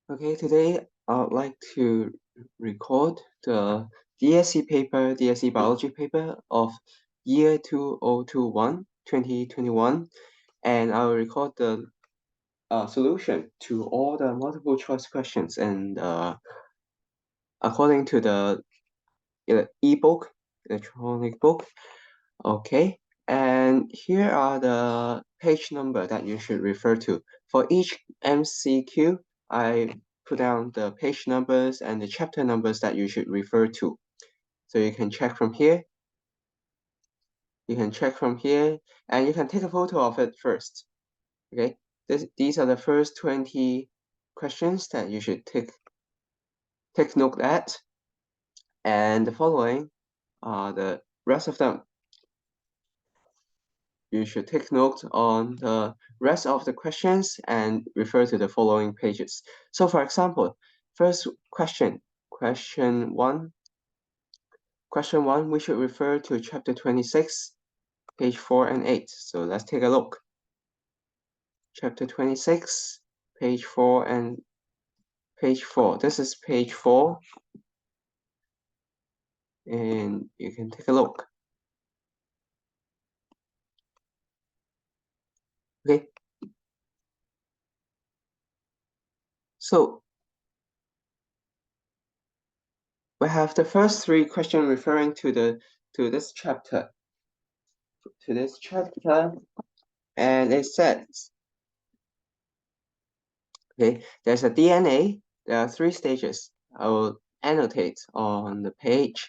Okay, today I would like to record the DSE paper, DSE Biology Paper of year 2021, 2021, and I will record the solution to all the multiple choice questions and according to the ebook, electronic book. Okay, and here are the page number that you should refer to. For each MCQ, I put down the page numbers and the chapter numbers that you should refer to. So you can check from here. You can check from here, and you can take a photo of it first. Okay, these are the first 20 questions that you should take note at, and the following are the rest of them. You should take note on the rest of the questions and refer to the following pages. So for example, first question one, we should refer to chapter 26, page 4 and 8. So let's take a look. Chapter 26, page 4 and page 4. This is page 4. And you can take a look. Okay. So we have the first three questions referring to this chapter. And it says, okay, there's a DNA. There are 3 stages. I will annotate on the page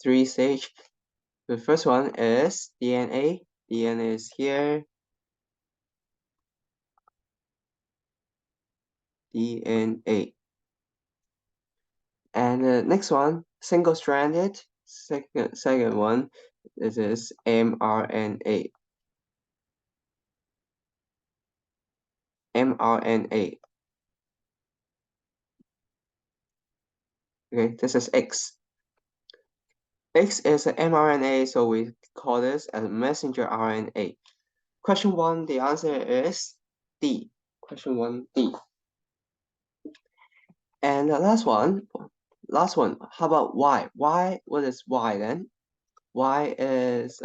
3 stage. The first one is DNA. DNA is here. DNA. And the next one, single-stranded. Second one, this is mRNA. mRNA. Okay, this is X. X is an mRNA, so we call this a messenger RNA. Question 1, the answer is D. Question 1, D. And the last one, how about Y? Y, what is Y then? Y is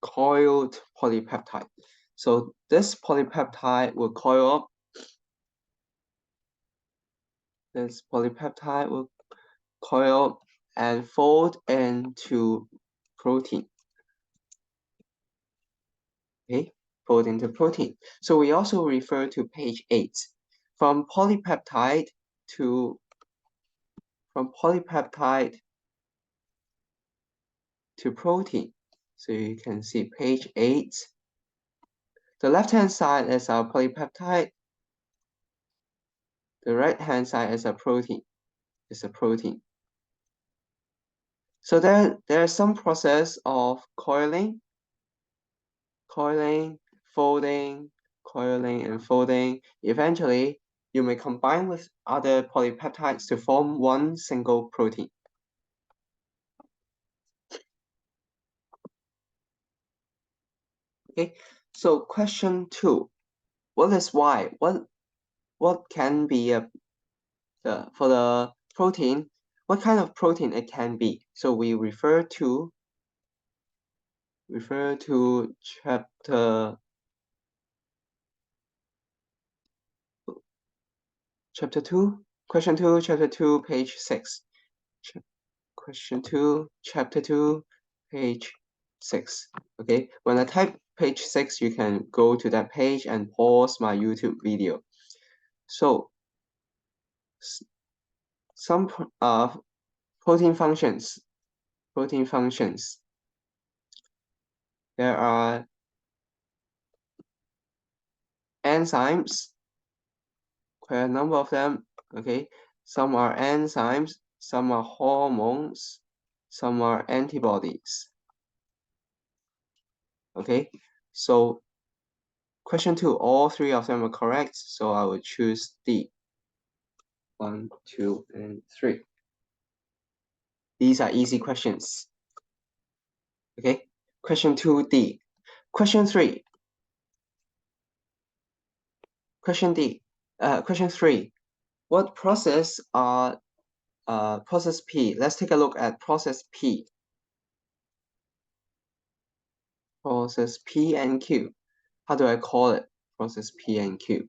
coiled polypeptide. So this polypeptide will coil up. This polypeptide will coil up and fold into protein. Okay, fold into protein. So we also refer to page 8. From polypeptide to protein. So you can see page 8. The left-hand side is our polypeptide. The right-hand side is a protein. It's a protein. So there's some process of coiling, folding, coiling, and folding. Eventually, you may combine with other polypeptides to form one single protein. Okay, so question 2. What is Y? What can be for the protein? What kind of protein it can be? So we refer to chapter 2, question 2, chapter 2, page 6. Question 2, chapter 2, page 6. Okay, when I type page 6, you can go to that page and pause my YouTube video. So some protein functions. There are enzymes, quite a number of them. Okay, some are enzymes, some are hormones, some are antibodies. Okay, so question 2, all 3 of them are correct, so I will choose D. 1, 2, and 3. These are easy questions. Okay, question 2D. Question 3. Question D. Question 3. What process are process P? Let's take a look at process P. Process P and Q. How do I call it? Process P and Q.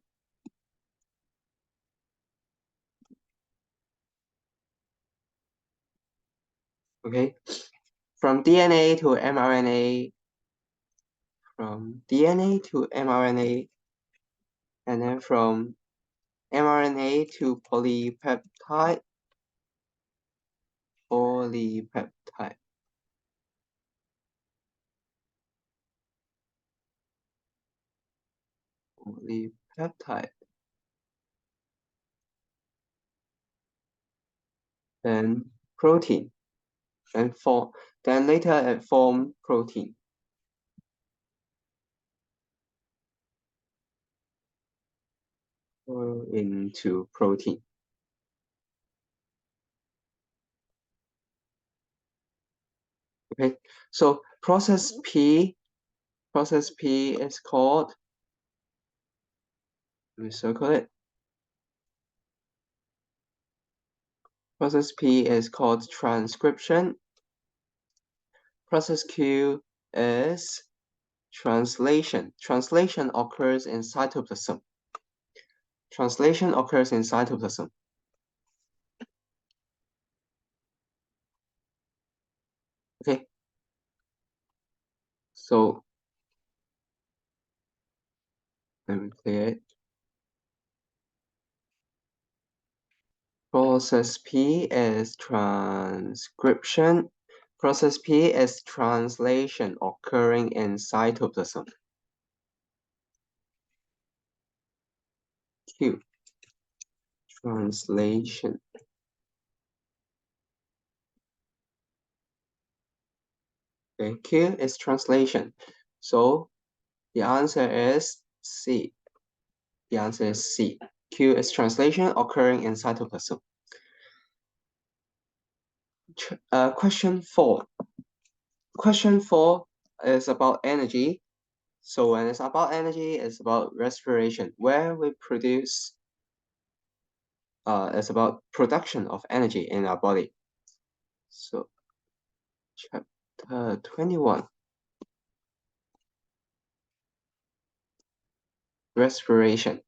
Okay. From DNA to mRNA, from DNA to mRNA, and then from mRNA to polypeptide, polypeptide. Polypeptide. Then protein. Then later it form protein. Into protein. Okay, so process P is called, let me circle it. Process P is called transcription. Process Q is translation. Translation occurs in cytoplasm. Translation occurs in cytoplasm. Okay, so let me clear it. Process P is transcription. Process P is translation occurring in cytoplasm. Q, translation. Okay, Q is translation. So the answer is C. The answer is C. Q is translation occurring in cytoplasm. Question 4. Question 4 is about energy. So when it's about energy, it's about respiration, where we produce, it's about production of energy in our body. So chapter 21. Respiration.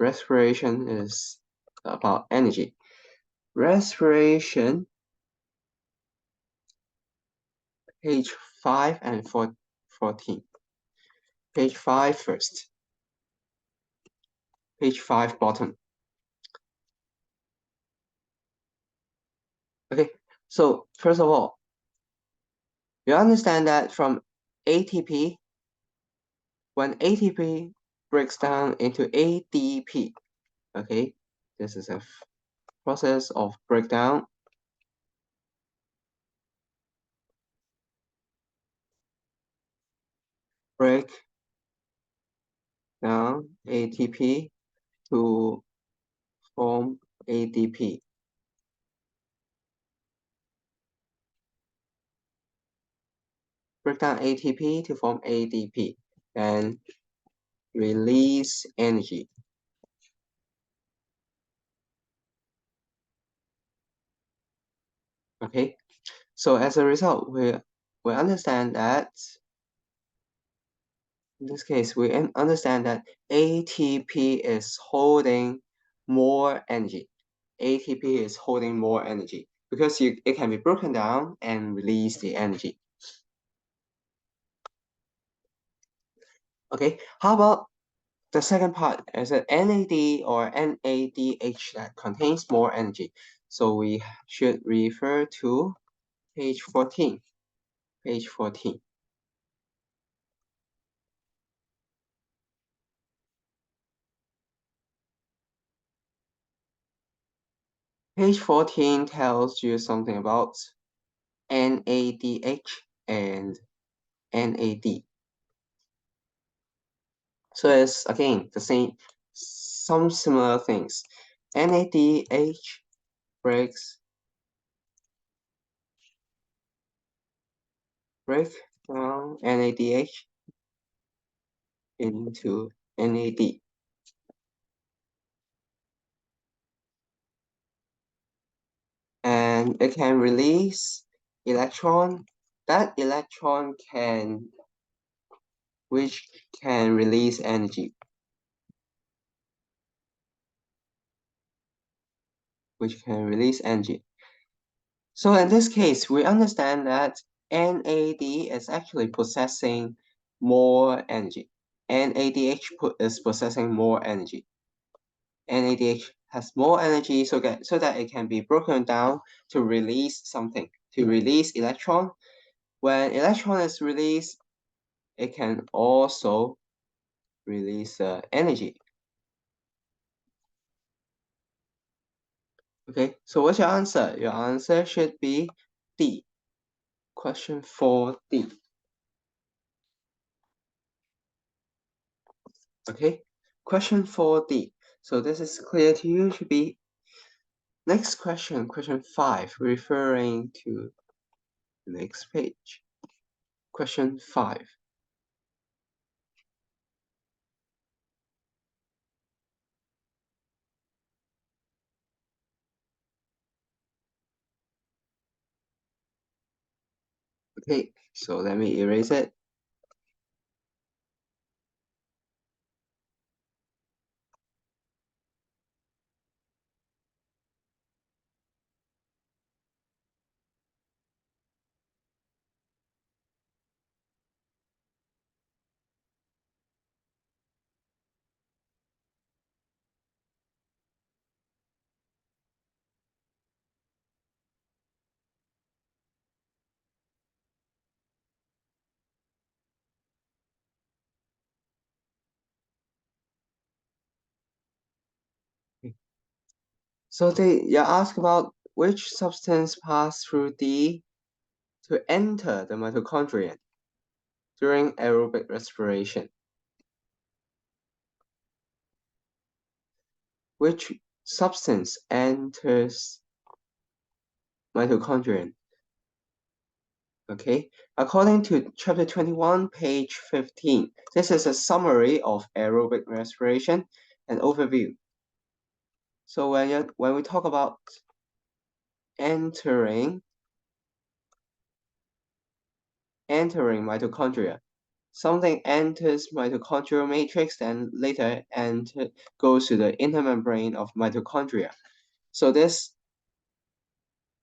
Respiration is about energy. Respiration, page 5 and 14. Page 5 first. Page 5 bottom. Okay, so first of all, you understand that from ATP, when ATP breaks down into ADP, okay, this is a process of breakdown. Break down ATP to form ADP. Break down ATP to form ADP and release energy. Okay, so as a result, we understand that, in this case, we understand that ATP is holding more energy. ATP is holding more energy because it can be broken down and release the energy. Okay, how about the second part? Is it NAD or NADH that contains more energy? So we should refer to page 14. Page 14. Page 14 tells you something about NADH and NAD. So it's again the same, some similar things. NADH breaks down NADH into NAD. and it can release electron. That electron which can release energy. So in this case, we understand that NAD is actually possessing more energy. NADH is possessing more energy. NADH has more energy so that it can be broken down to release something, to release electron. When electron is released, it can also release energy. Okay, so what's your answer? Your answer should be D. Question 4D. Okay, question 4D. So this is clear to you, should be next question, question 5, referring to the next page. Question 5. Okay, so let me erase it. So you ask about which substance pass through D to enter the mitochondrion during aerobic respiration. Which substance enters mitochondrion? Okay, according to chapter 21, page 15, this is a summary of aerobic respiration and overview. So when we talk about entering mitochondria, something enters mitochondrial matrix and later goes to the inner membrane of mitochondria. So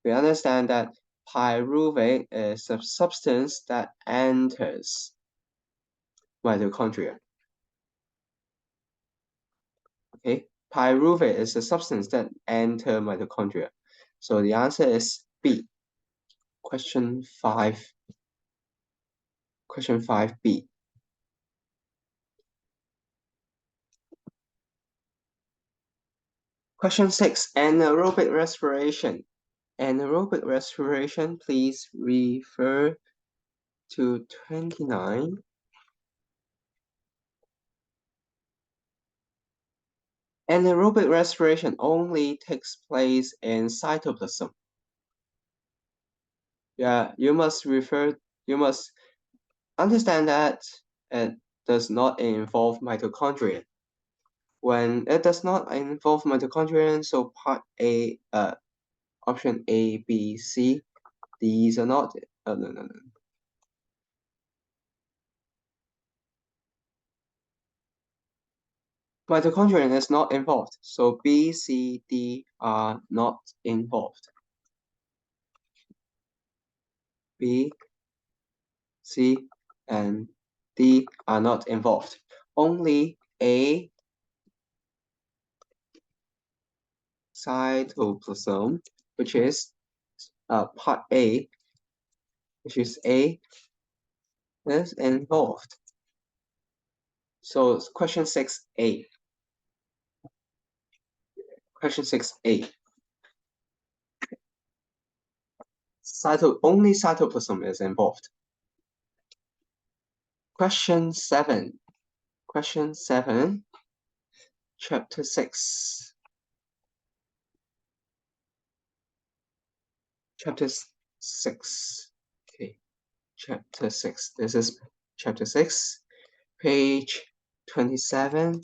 we understand that pyruvate is a substance that enters mitochondria. Okay, pyruvate is a substance that enter mitochondria. So the answer is B. Question 5. Question 5B. Question 6. Anaerobic respiration. Anaerobic respiration, please refer to 29. Anaerobic respiration only takes place in cytoplasm. Yeah, you must understand that it does not involve mitochondria. When it does not involve mitochondria, so part A, option A, B, C, these are not, no. Mitochondria is not involved, so B, C, D are not involved. B, C, and D are not involved. Only A, cytoplasm, which is part A, which is A, is involved. So question 6A. Question 6A. Only cytoplasm is involved. Question 7. Question 7. Chapter 6. Chapter 6. Okay. Chapter 6. This is chapter 6, page 27.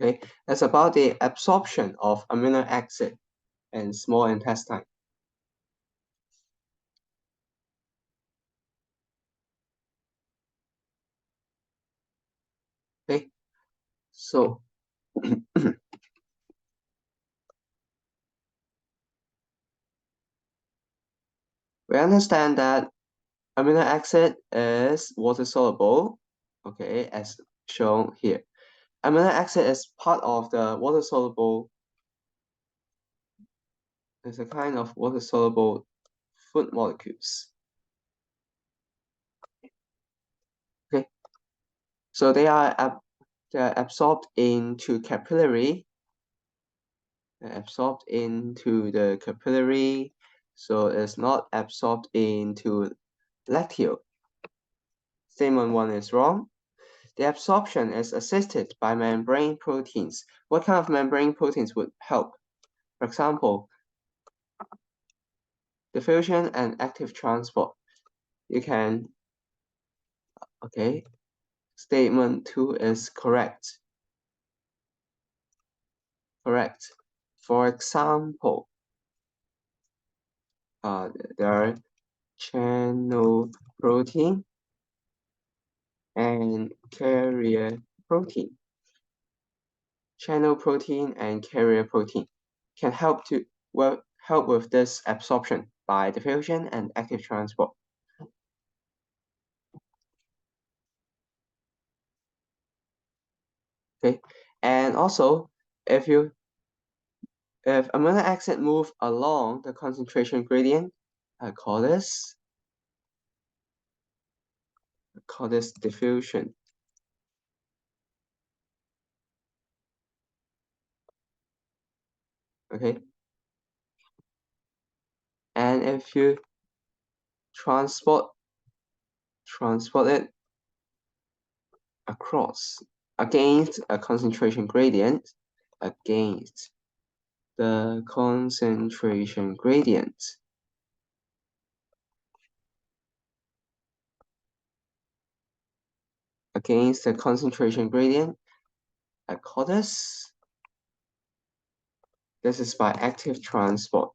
Okay, it's about the absorption of amino acid in small intestine. Okay, so we understand that amino acid is water soluble, okay, as shown here. Amino acid is part of the water soluble, it's a kind of water soluble food molecules. Okay, so they are absorbed into capillary, absorbed into the capillary, so it's not absorbed into lacteal. Statement 1 is wrong. The absorption is assisted by membrane proteins. What kind of membrane proteins would help? For example, diffusion and active transport. You can, okay, statement 2 is correct. Correct. For example, there are channel protein and carrier protein. Channel protein and carrier protein can help with this absorption by diffusion and active transport. Okay, and also if amino acid move along the concentration gradient, I call this diffusion. Okay, and if you transport it across against a concentration gradient, against the concentration gradient, I call this is by active transport.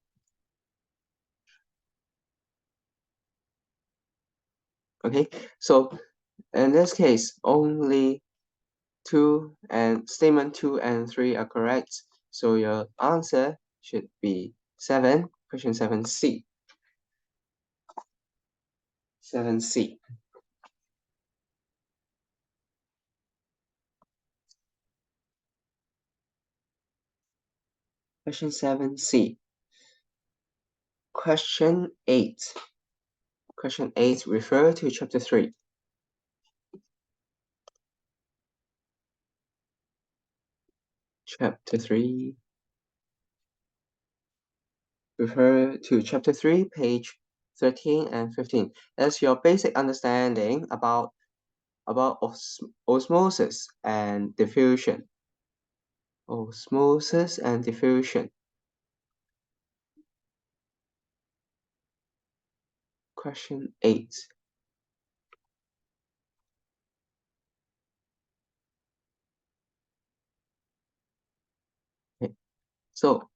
Okay, so in this case, only statement 2 and 3 are correct. So your answer should be 7, question 7C. 7C. Question 7C. Question 8. Question 8 refer to chapter 3. Chapter 3. Refer to chapter 3, page 13 and 15. That's your basic understanding about osmosis and diffusion. Osmosis and diffusion. Question 8. Okay. So,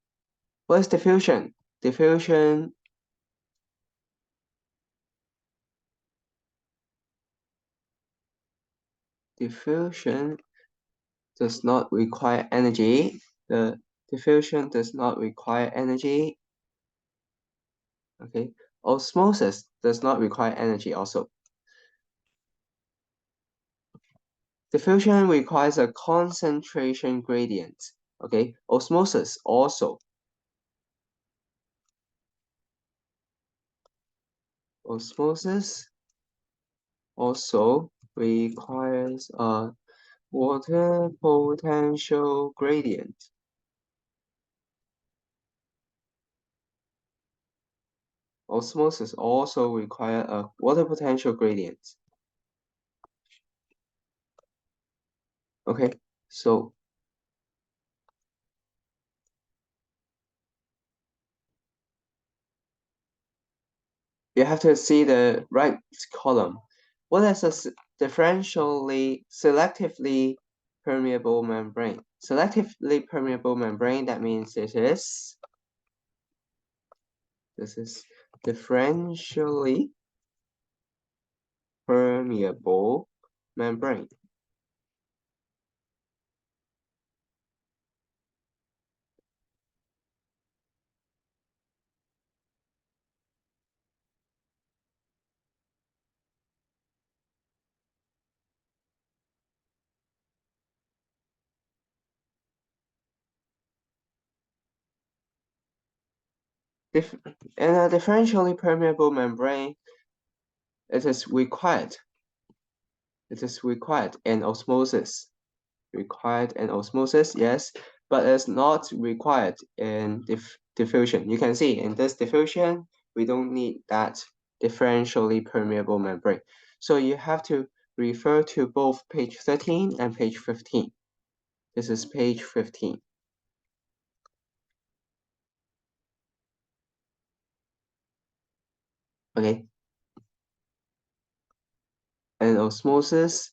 what is diffusion? Diffusion does not require energy. The diffusion does not require energy. Okay. Osmosis does not require energy also. Diffusion requires a concentration gradient. Okay. Osmosis also. Osmosis also requires a water potential gradient. Osmosis also require a water potential gradient. Okay, so you have to see the right column. What is a differentially selectively permeable membrane. Selectively permeable membrane, that means this is differentially permeable membrane. In a differentially permeable membrane, it is required in osmosis. Required in osmosis, yes, but it's not required in diffusion. You can see in this diffusion, we don't need that differentially permeable membrane. So you have to refer to both page 13 and page 15. This is page 15. Okay. In osmosis,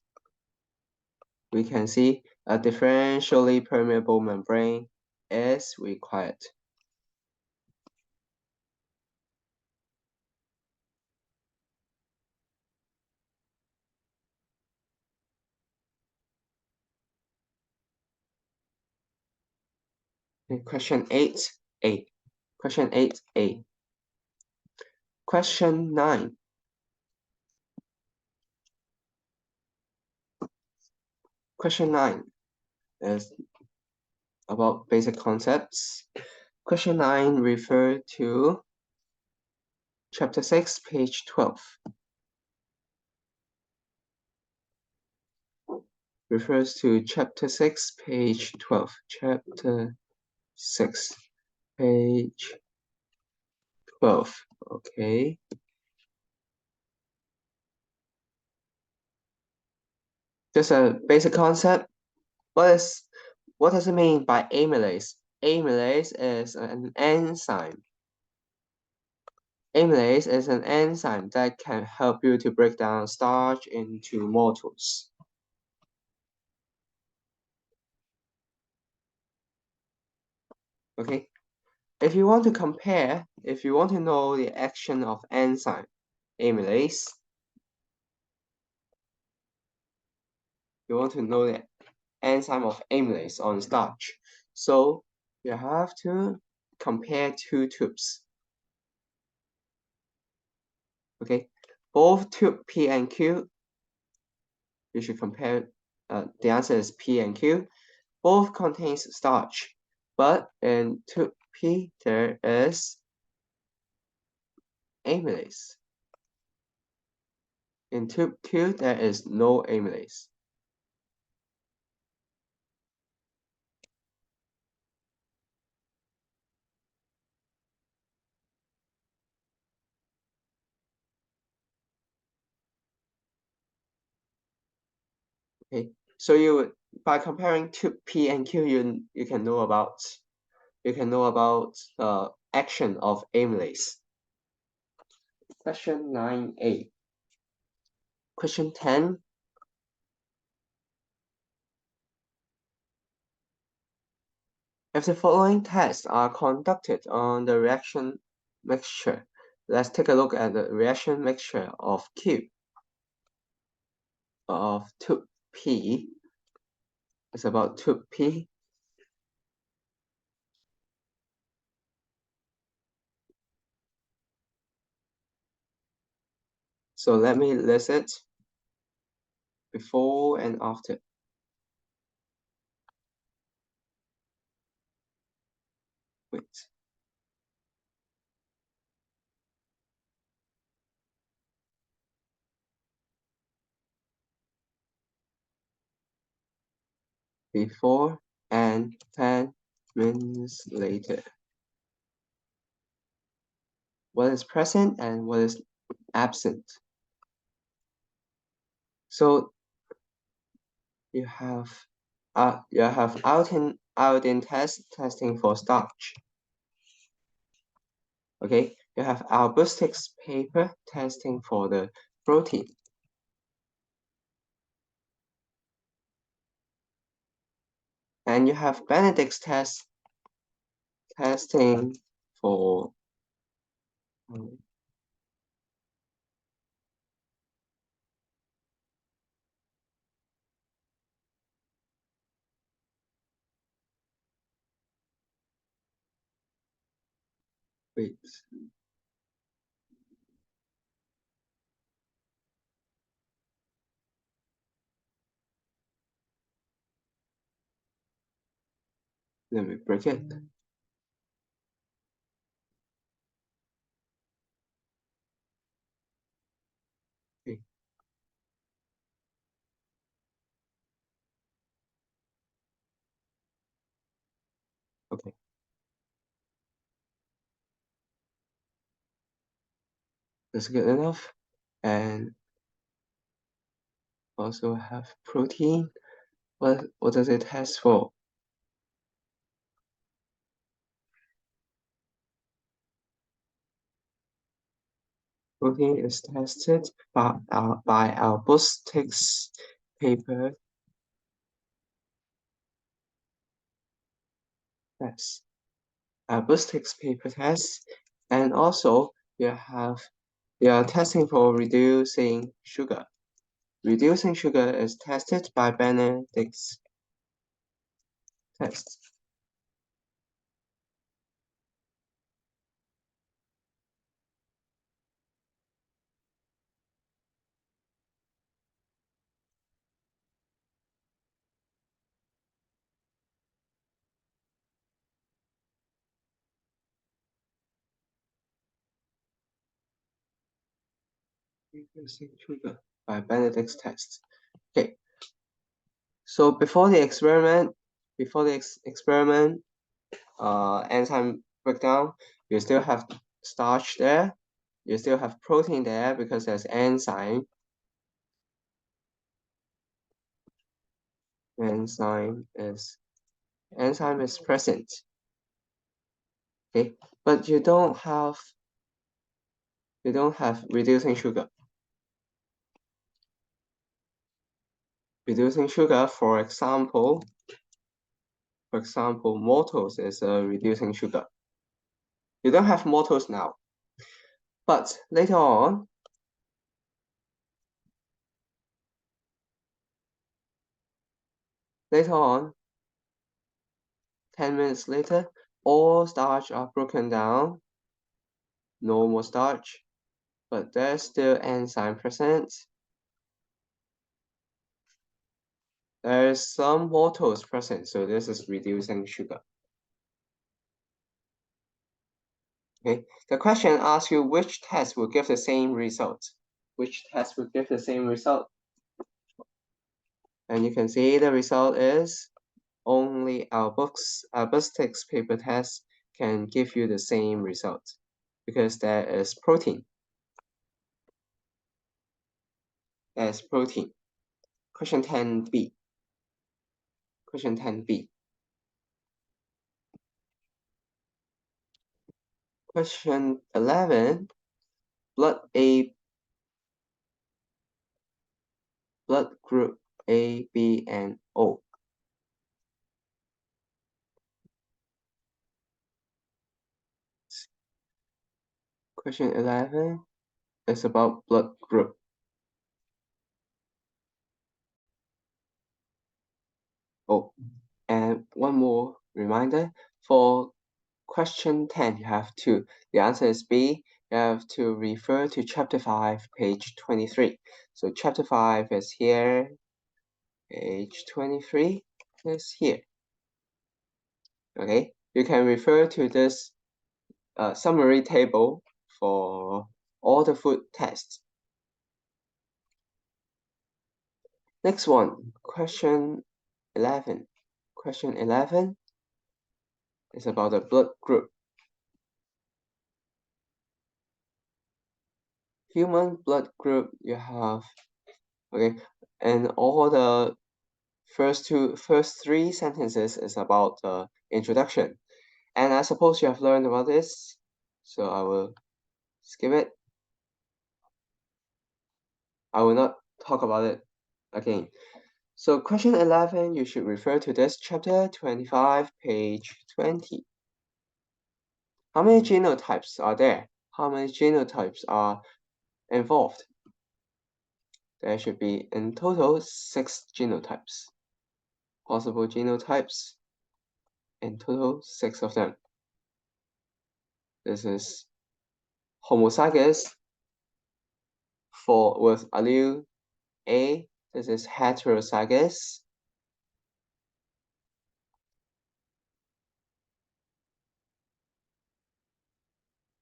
we can see a differentially permeable membrane is required. Question 8A. Question 8A. Question 9. Question 9 is about basic concepts. Question 9 refers to chapter 6, page 12. Refers to chapter 6, page 12. Chapter 6, page 12. Okay. Just a basic concept. What does it mean by amylase? Amylase is an enzyme. Amylase is an enzyme that can help you to break down starch into maltose. Okay. If you want to know the action of enzyme amylase, you want to know the enzyme of amylase on starch. So you have to compare two tubes. Okay, both tube P and Q, you should compare, the answer is P and Q. Both contains starch, but in tube P there is amylase. In tube Q there is no amylase. Okay, so by comparing tube P and Q, you can know about the action of amylase. Question 9A. Question 10. If the following tests are conducted on the reaction mixture, let's take a look at the reaction mixture of Q of tube P. It's about tube P. So let me list it before and after. Wait. Before and 10 minutes later. What is present and what is absent? So you have iodine testing for starch. Okay, you have Albustics paper testing for the protein. And you have Benedict's test testing for wait, let me break it. Okay. Okay. That's good enough. And also have protein. What does it test for? Protein is tested by our Bostick's paper test. Bostick's paper test, and also you are testing for reducing sugar. Reducing sugar is tested by Benedict's test. Reducing sugar by Benedict's test. Okay. So before the experiment, enzyme breakdown, you still have starch there, you still have protein there because there's enzyme. Enzyme is present. Okay, but you don't have reducing sugar. Reducing sugar, for example, maltose is a reducing sugar. You don't have maltose now, but later on, 10 minutes later, all starch are broken down, no more starch, but there's still enzyme present. There's some maltose present, so this is reducing sugar. Okay, the question asks you which test will give the same result. Which test will give the same result? And you can see the result is only our Bustick's paper test can give you the same result because there is protein. There's protein. Question 10b. Question 10b. Question 11. Blood group A, B, and O. Question 11 is about blood group. Oh, and one more reminder, for question 10, the answer is B, you have to refer to chapter 5, page 23. So chapter 5 is here, page 23 is here. Okay, you can refer to this summary table for all the food tests. Next one, question 11. Question 11 is about the blood group. Human blood group, you have, okay, and all the first three sentences is about the introduction. And I suppose you have learned about this, so I will skip it. I will not talk about it again. So question 11, you should refer to this chapter 25, page 20. How many genotypes are there? How many genotypes are involved? There should be in total 6 genotypes. Possible genotypes, in total 6 of them. This is homozygous with allele A. This is heterozygous.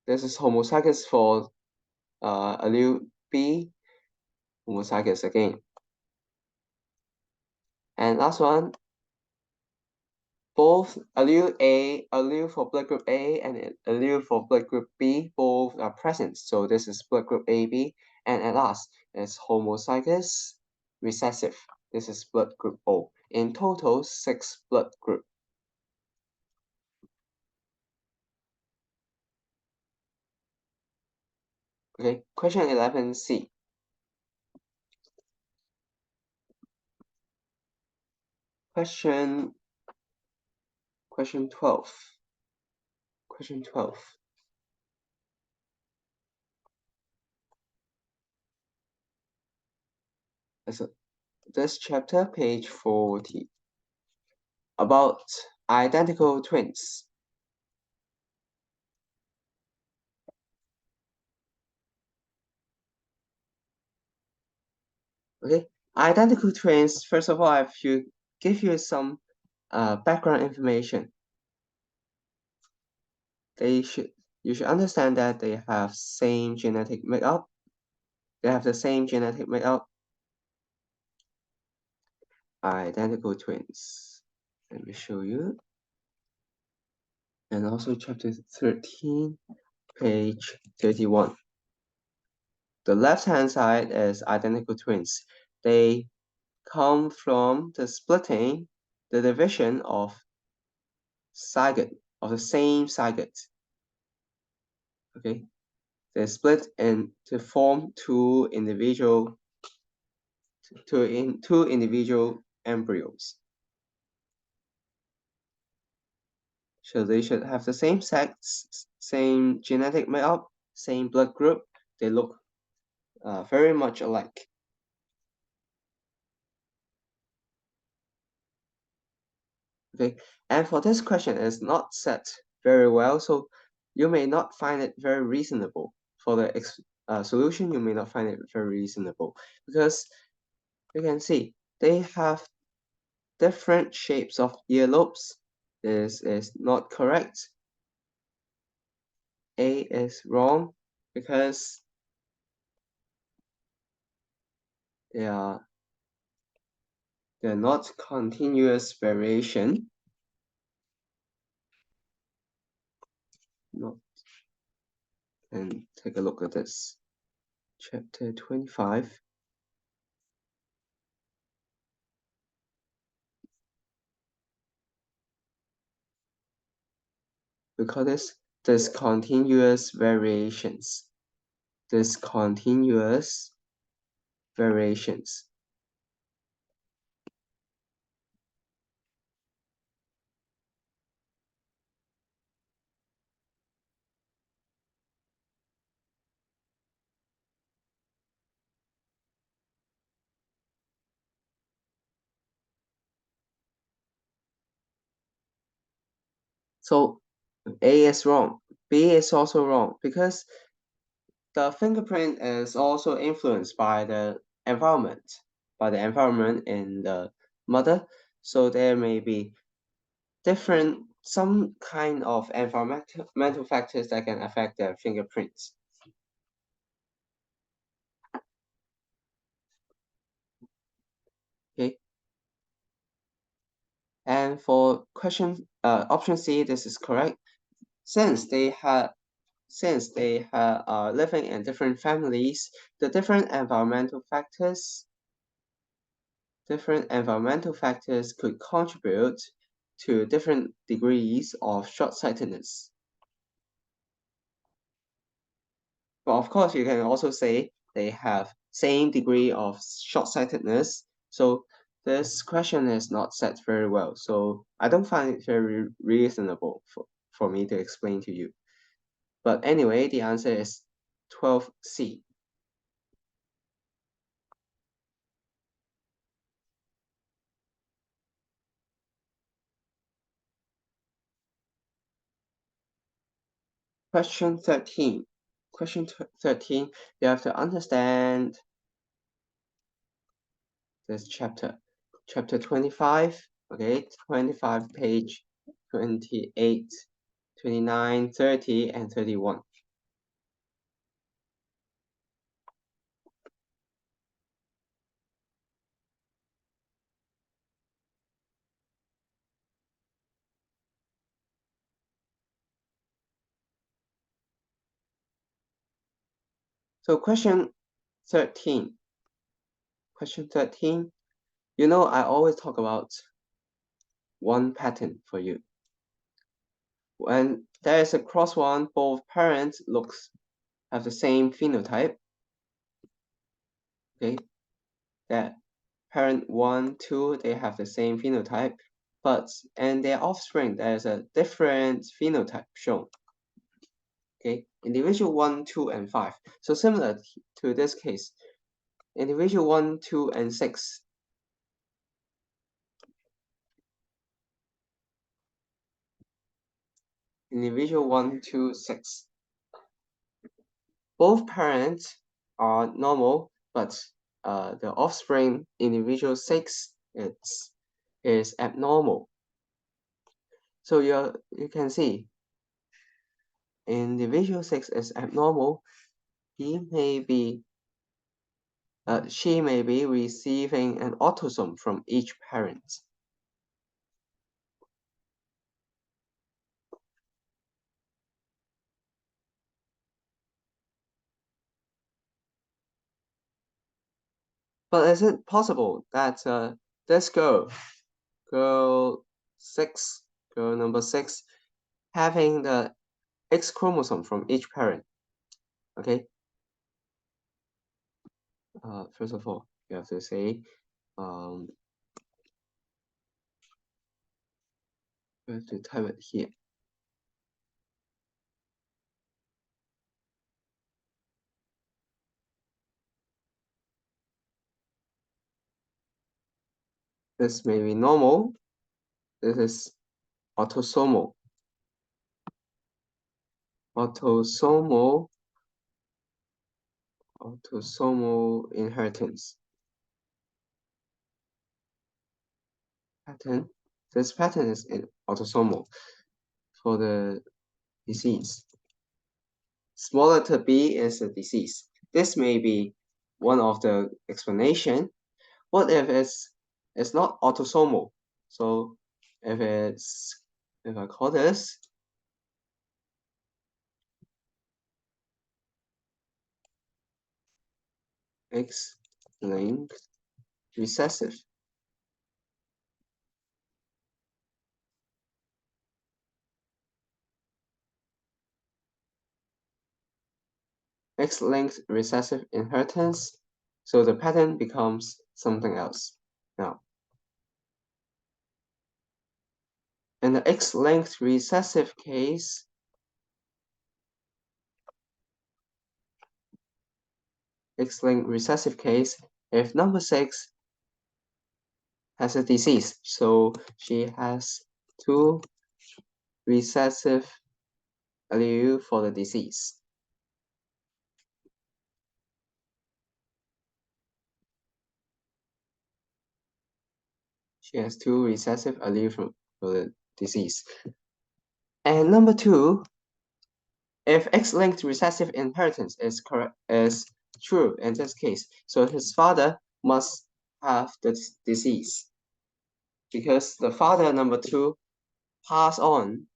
This is homozygous for allele B, homozygous again. And last one, both allele for blood group A and allele for blood group B, both are present. So this is blood group AB. And at last, it's homozygous recessive. This is blood group O. In total, 6 blood group. Okay, question 11C. Question 12. Question 12. This chapter, page 40. About identical twins. Okay, identical twins, first of all, I have to give you some background information. You should understand that they have same genetic makeup. They have the same genetic makeup. Identical twins. Let me show you. And also chapter 13, page 31. The left-hand side is identical twins. They come from the splitting, the division of zygote, of the same zygote. Okay, they split and to form two individual embryos. So they should have the same sex, same genetic makeup, same blood group. They look very much alike. Okay, and for this question, it's not set very well, so you may not find it very reasonable. For the solution, you may not find it very reasonable because you can see they have different shapes of earlobes. This is not correct. A is wrong because they're not continuous variation. Not, and take a look at this. Chapter 25. We call this discontinuous variations. Discontinuous variations. So A is wrong. B is also wrong because the fingerprint is also influenced by the environment, in the mother. So there may be some kind of environmental factors that can affect their fingerprints. Okay. And for option C, this is correct. Since they are living in different families, the different environmental factors could contribute to different degrees of short-sightedness. But of course, you can also say they have same degree of short-sightedness. So this question is not set very well, so I don't find it very reasonable for me to explain to you. But anyway, the answer is 12C. Question 13. Question 13, you have to understand this chapter. Chapter 25, okay, 25 page 28, 29, 30, and 31. So question 13. Question 13. You know, I always talk about one pattern for you. When there is a cross one, both parents have the same phenotype. Okay, that parent 1, 2, they have the same phenotype, but in their offspring, there's a different phenotype shown. Okay, individual 1, 2, and 5. So similar to this case, individual 1, 2, and 6. Individual 1, 2, 6. Both parents are normal, but the offspring, individual 6, is abnormal. So you can see individual 6 is abnormal. She may be receiving an autosome from each parent. But is it possible that this girl number 6, having the X chromosome from each parent? Okay. First of all, you have to say, you have to type it here. This may be normal. This is autosomal. Autosomal inheritance. Pattern. This pattern is autosomal for the disease. Small letter b is a disease. This may be one of the explanation. What if it's not autosomal? So if I call this X-linked recessive. X-linked recessive inheritance. So the pattern becomes something else. Now, in the X-linked recessive case, if number 6 has a disease, so she has 2 recessive allele for the disease. She has 2 recessive allele for the disease. And number 2, if X-linked recessive inheritance is true in this case, so his father must have the disease, because the father, number 2, pass on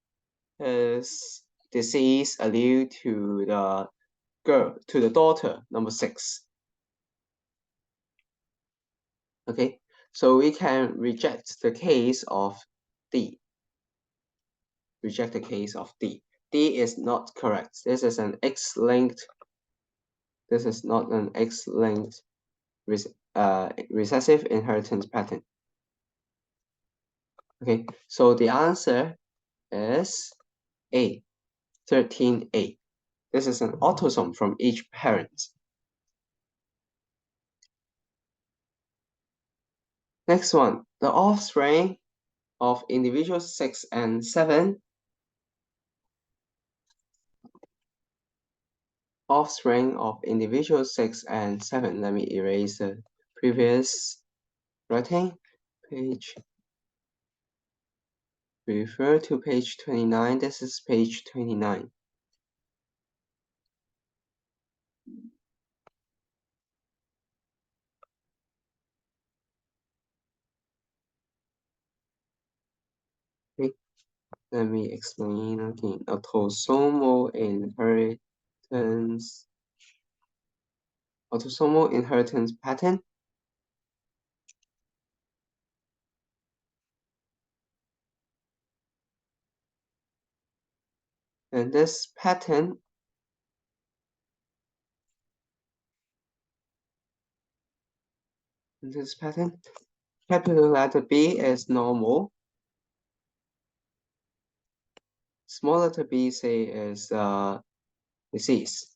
his disease allele to the daughter, number 6. Okay, so we can reject the case of D. Reject the case of D. D is not correct. This is an X-linked. This is not an X-linked recessive inheritance pattern. Okay, so the answer is A, 13A. This is an autosome from each parent. Next one, the offspring of individuals 6 and 7. Offspring of individuals 6 and 7. Let me erase the previous writing. Refer to page 29. This is page 29. Okay, let me explain again. Autosomal inheritance pattern. And this pattern capital letter B is normal. Small letter b, say, is disease.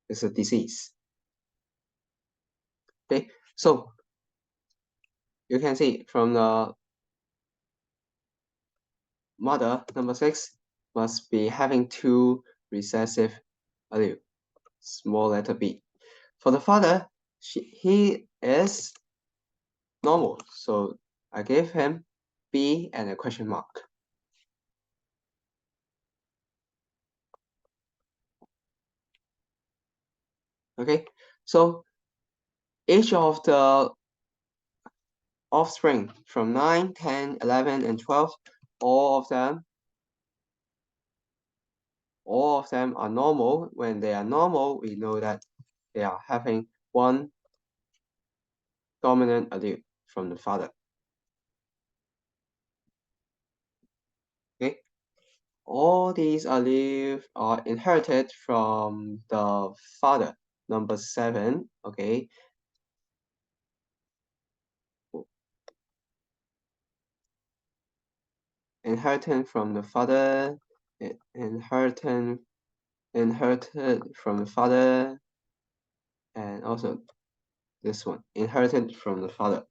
It's a disease. Okay, so you can see from the mother, number 6, must be having 2 recessive allele, small letter b. For the father, he is normal, so I gave him B and a question mark. Okay, so each of the offspring from 9, 10, 11, and 12, all of them are normal. When they are normal, we know that they are having 1 dominant allele from the father. Okay, all these alleles are inherited from the father, number 7. Okay, inherited from the father, inherited from the father, and also this one, inherited from the father.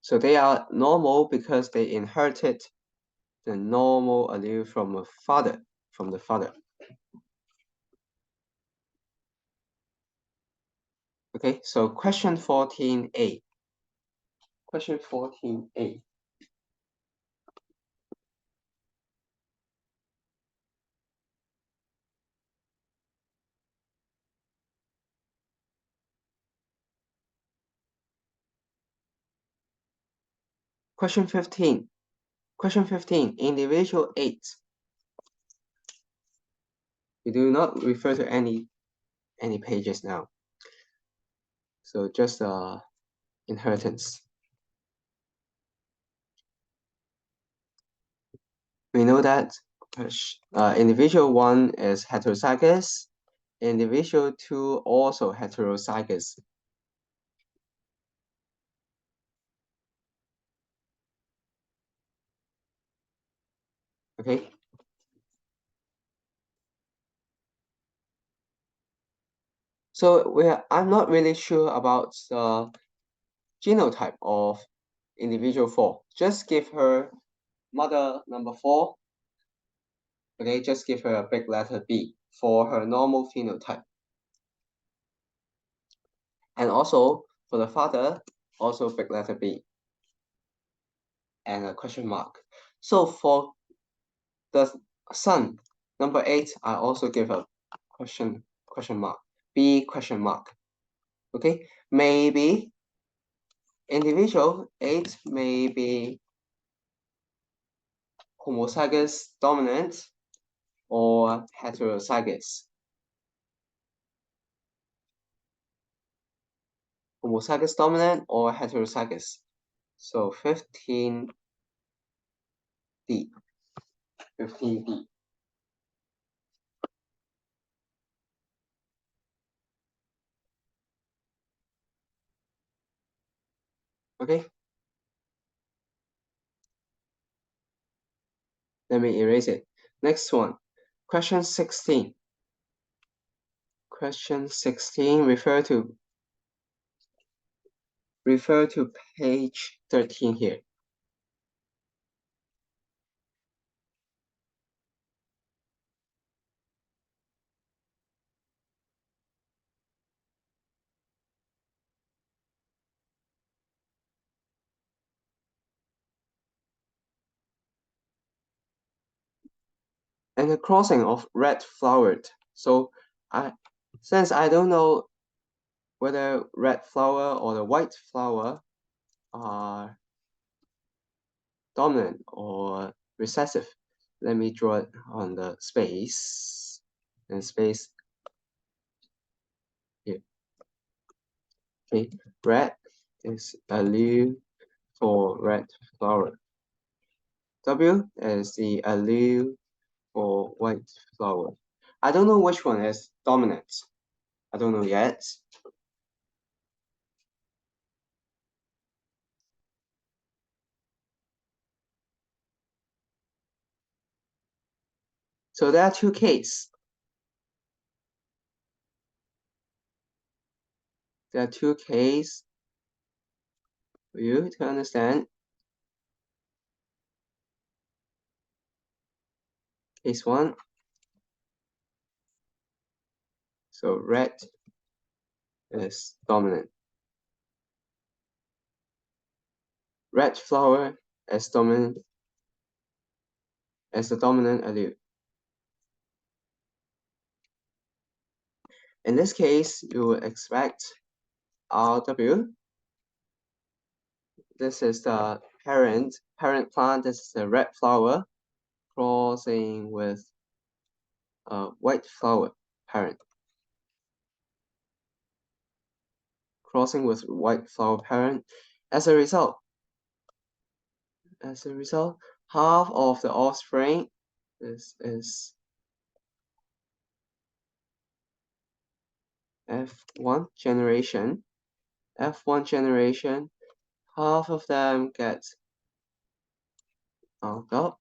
So they are normal because they inherited the normal allele from the father. Okay, so question 14a. Question 14a. Question 15. Question 15, individual 8. We do not refer to any pages now. So just inheritance. We know that individual 1 is heterozygous, individual 2 also heterozygous. Okay. So I'm not really sure about the genotype of individual 4. Just give her mother number 4. Okay, just give her a big letter B for her normal phenotype. And also for the father, also big letter B and a question mark. So for the son, number 8, I also give a question mark, B question mark. Okay, maybe individual 8 may be homozygous dominant or heterozygous. Homozygous dominant or heterozygous. So 15D. 15B. Okay, let me erase it. Next one, question 16. Question 16, refer to page 13 here. And the crossing of red flowered. So since I don't know whether red flower or the white flower are dominant or recessive, let me draw it on the space and space here. Okay, red is allele for red flower. W is the allele for white flower. I don't know which one is dominant. I don't know yet. So there are two cases. There are two cases for you to understand. Case one. So red is dominant. Red flower is dominant as the dominant allele. In this case, you would expect RW. This is the parent plant. This is the red flower crossing with a white flower parent. Crossing with white flower parent. As a result, half of the offspring is F1 generation. F1 generation, half of them get up,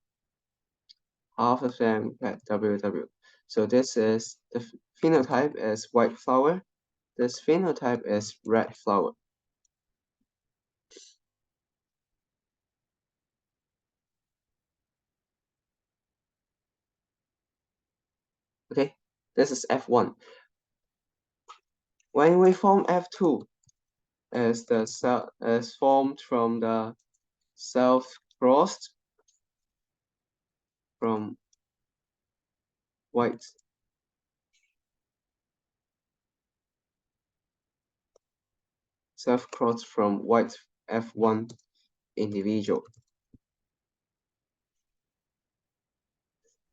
half of them get WW. So this is the phenotype is white flower. This phenotype is red flower. Okay, this is F1. When we form F2, as the cell is formed from the self-crossed from white self-crossed from white F1 individual.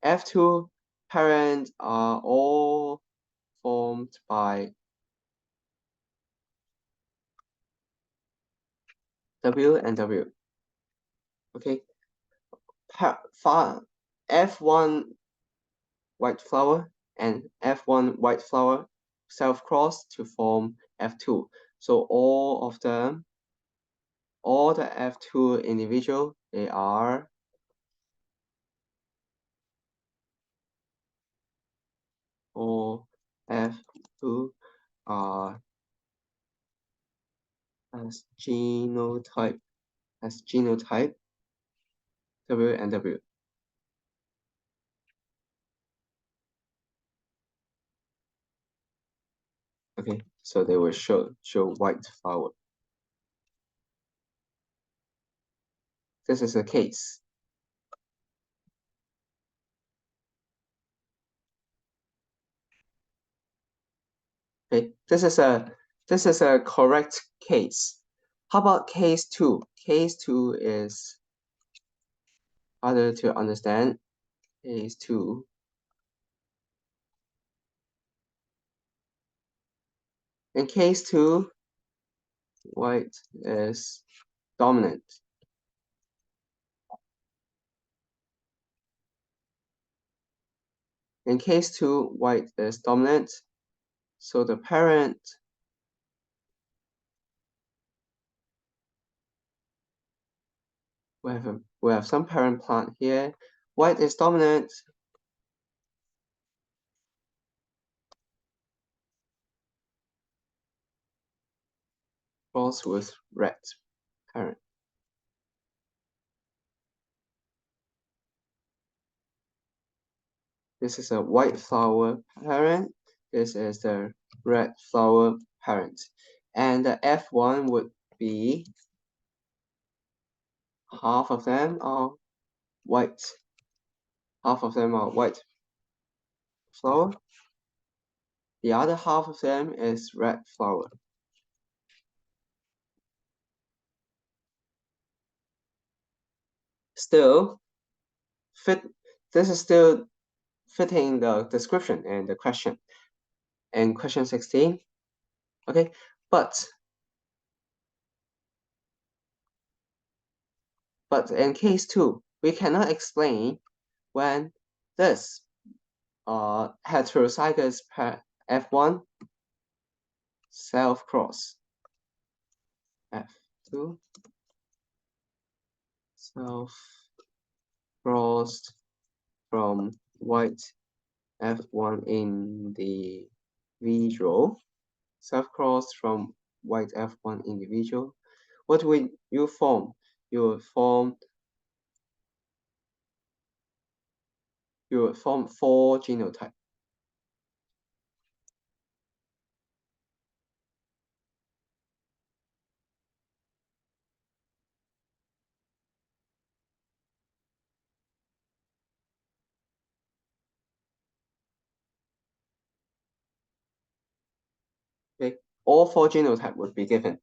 F2 parents are all formed by W and W. Okay, F1 white flower and F1 white flower self-cross to form F2. So all of them, all the F2 individual, they are all F2 are as genotype W and W. Okay, so they will show white flower. This is a case. Okay, this is a correct case. How about case 2? Case 2 is harder to understand. Case 2. In case 2, white is dominant. In case 2, white is dominant, so the parent we have some parent plant here. White is dominant. Cross with red parent. This is a white flower parent. This is the red flower parent. And the F1 would be half of them are white. Half of them are white flower. The other half of them is red flower. Still, this is still fitting the description and the question. And question 16, okay, but in case 2, we cannot explain when this heterozygous pair F1 self-cross F2 self-crossed from white F1 individual, self-crossed from white F1 individual. What will you form? You will form 4 genotypes. Okay, all 4 genotypes would be given.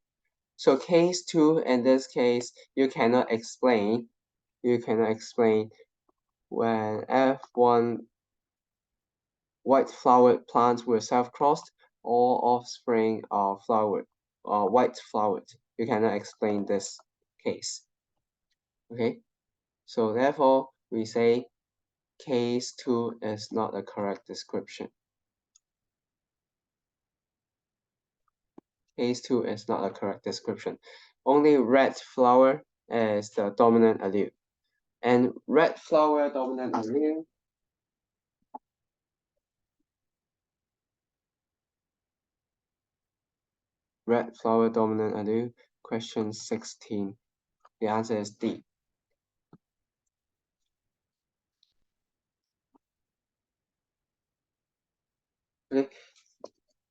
So case 2, in this case, you cannot explain when F1 white flowered plants were self-crossed, all offspring are flowered, white flowered. You cannot explain this case. Okay, so therefore we say case 2 is not a correct description. Case 2 is not a correct description. Only red flower is the dominant allele. And red flower dominant allele red flower dominant allele, question 16. The answer is D. Okay.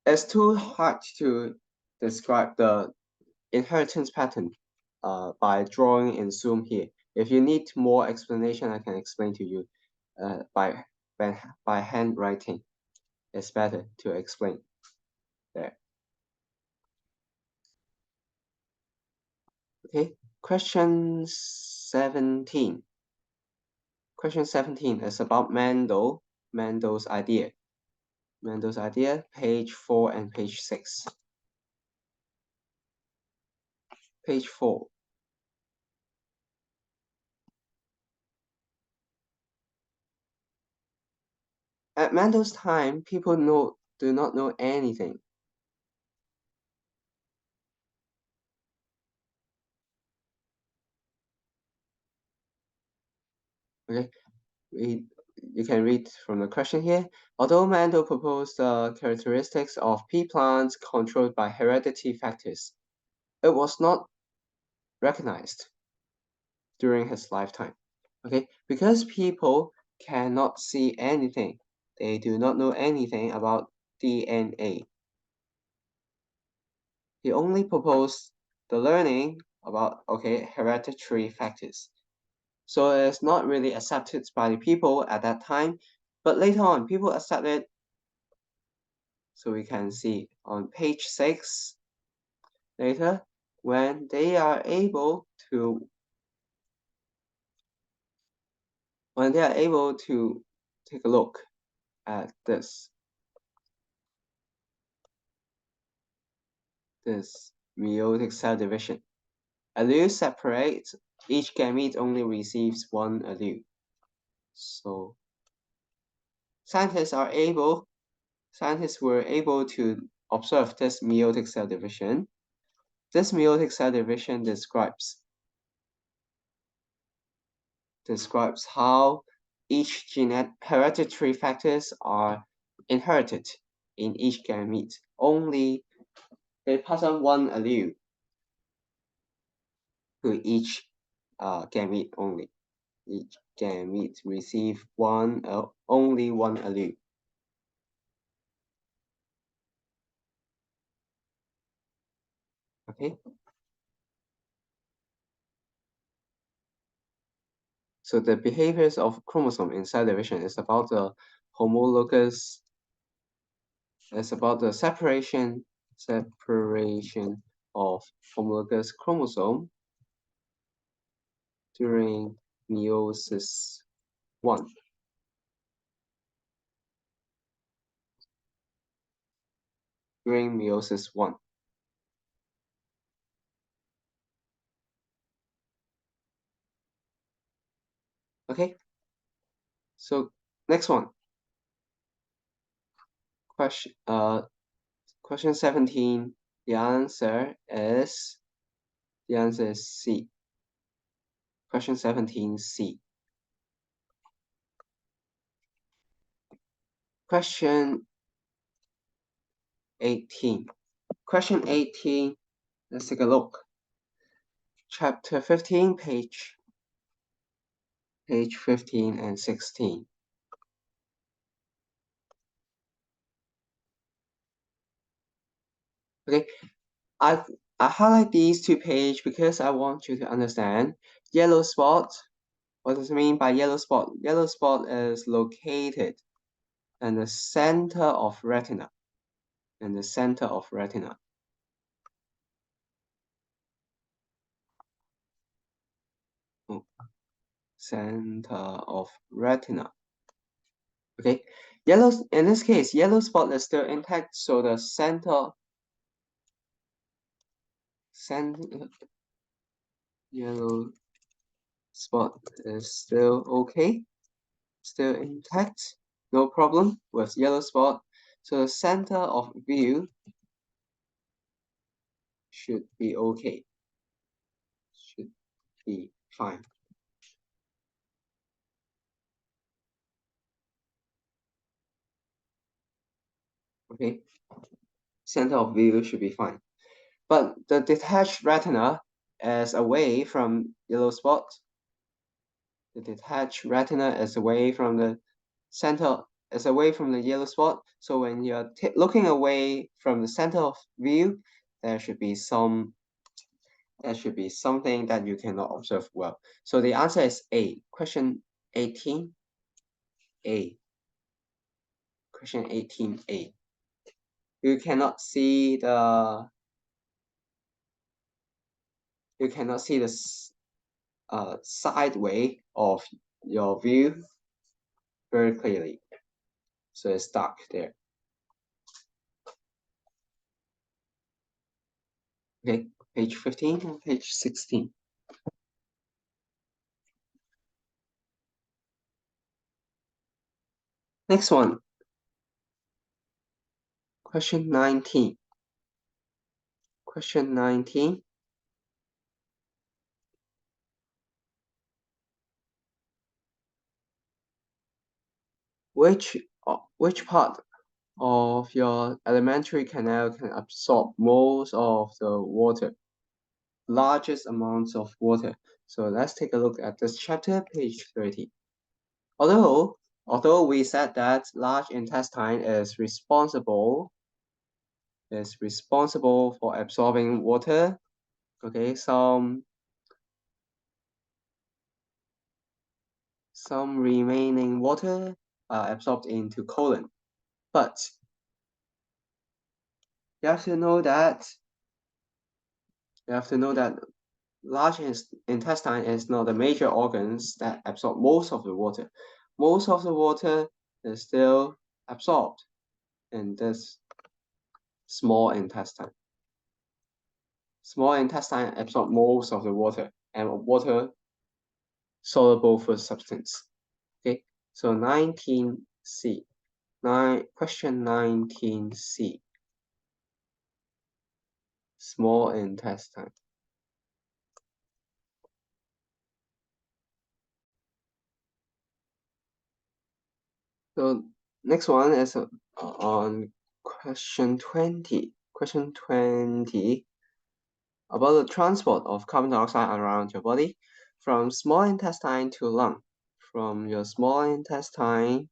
It's too hard to describe the inheritance pattern by drawing in Zoom here. If you need more explanation, I can explain to you by handwriting. It's better to explain there. Okay, question 17. Question 17 is about Mendel's idea. Mendel's idea, page 4 and page 6. Page 4. At Mendel's time, people do not know anything. Okay, you can read from the question here. Although Mendel proposed the characteristics of pea plants controlled by heredity factors, it was not recognized during his lifetime. Okay, because people cannot see anything, they do not know anything about DNA. He only proposed the learning about hereditary factors. So it's not really accepted by the people at that time, but later on people accepted. So we can see on page 6 later when they are able to take a look at this meiotic cell division. Allele separates, each gamete only receives one allele. So scientists were able to observe this meiotic cell division. This meiotic cell division describes how each hereditary factors are inherited in each gamete. Only they pass on one allele to each gamete only. Each gamete receive only one allele. Okay. So the behaviors of chromosome in cell division is about the homologous. It's about the separation of homologous chromosome during meiosis 1. During meiosis 1. Okay. So next one. Question 17. The answer is C. Question 17, C. Question 18. Question 18, let's take a look. Chapter 15, page 15 and 16. Okay, I highlight these two pages because I want you to understand yellow spot. What does it mean by yellow spot? Yellow spot is located in the center of retina. In the center of retina. Oh, center of retina. Okay, in this case, yellow spot is still intact, so the yellow spot is still okay, still intact, no problem with yellow spot. So the center of view should be okay, should be fine. Okay, center of view should be fine. But the detached retina is away from yellow spot. The detached retina is away from the center, is away from the yellow spot. So when you're looking away from the center of view, there should be something that you cannot observe well. So the answer is A. Question 18, A. Question 18, A. You cannot see the sideway of your view very clearly. So it's dark there. Okay, page 15 and page 16. Next one. Question 19. Question 19. Which part of your alimentary canal can absorb most of the water? Largest amounts of water. So let's take a look at this chapter, page 30. Although we said that large intestine is responsible for absorbing water, okay, some remaining water are absorbed into colon. But you have to know that large intestine is not the major organs that absorb most of the water. Most of the water is still absorbed in this small intestine. Small intestine absorb most of the water and water soluble food substance. Okay, so 19C. Question 19C. Small intestine. So next one is on question 20. Question 20 about the transport of carbon dioxide around your body from small intestine to lung. From your small intestine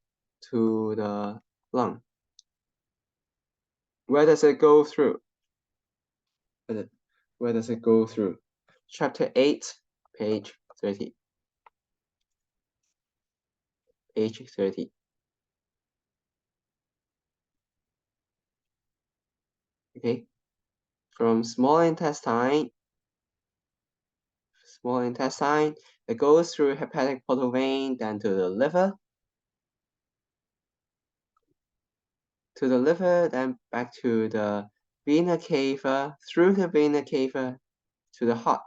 to the lung. Where does it go through? Where does it go through? Chapter 8, page 30. Page 30. Okay. From small intestine, it goes through hepatic portal vein, then to the liver, then back to the vena cava, through the vena cava to the heart,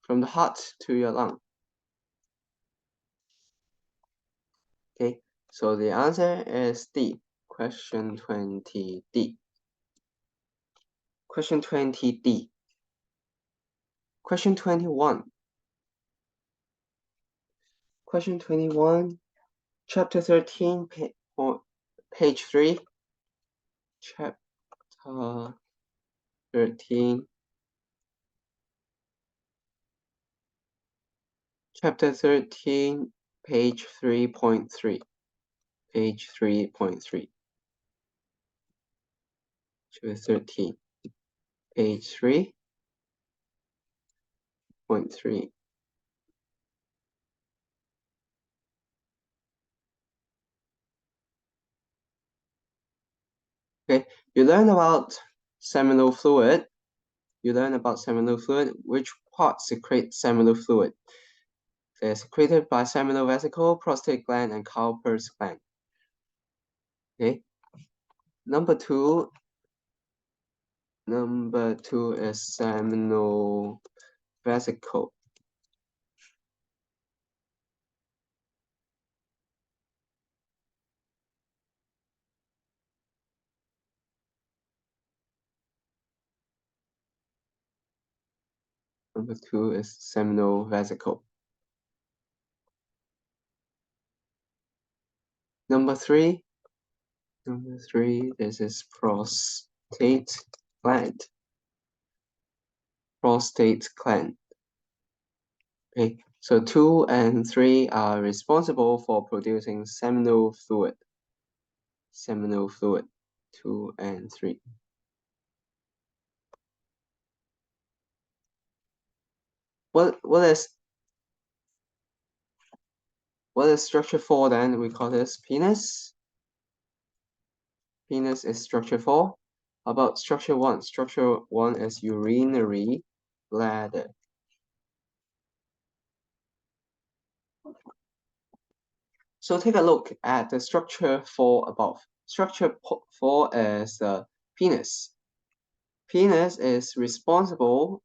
from the heart to your lung. Okay, so the answer is D, question 20D. Question 20D. Question 21. Question 21, chapter 13, page 3. Chapter 13. Chapter 13, page 3.3. Page 3.3. Chapter 13, page 3.3. Okay, you learn about seminal fluid. Which parts secrete seminal fluid? They're secreted by seminal vesicle, prostate gland, and Cowper's gland. Okay. Number two is seminal vesicle. Number 2 is seminal vesicle. Number 3, this is prostate gland. Prostate gland. Okay, so 2 and 3 are responsible for producing seminal fluid. 2 and 3. What is structure 4 then? We call this penis. Penis is structure 4. How about structure 1? Structure 1 is urinary bladder. So take a look at the structure 4 above. Structure 4 is the penis. Penis is responsible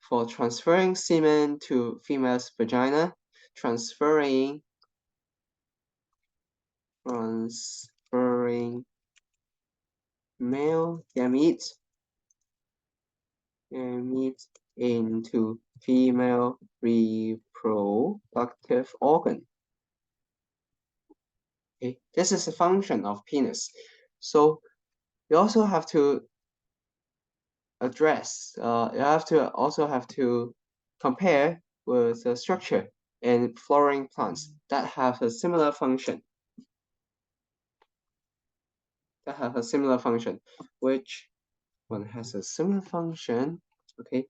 for transferring semen to female's vagina, transferring male gametes into female reproductive organ. Okay, this is a function of penis. So you also have to address, also have to compare with the structure in flowering plants that have a similar function. Which one has a similar function? Okay,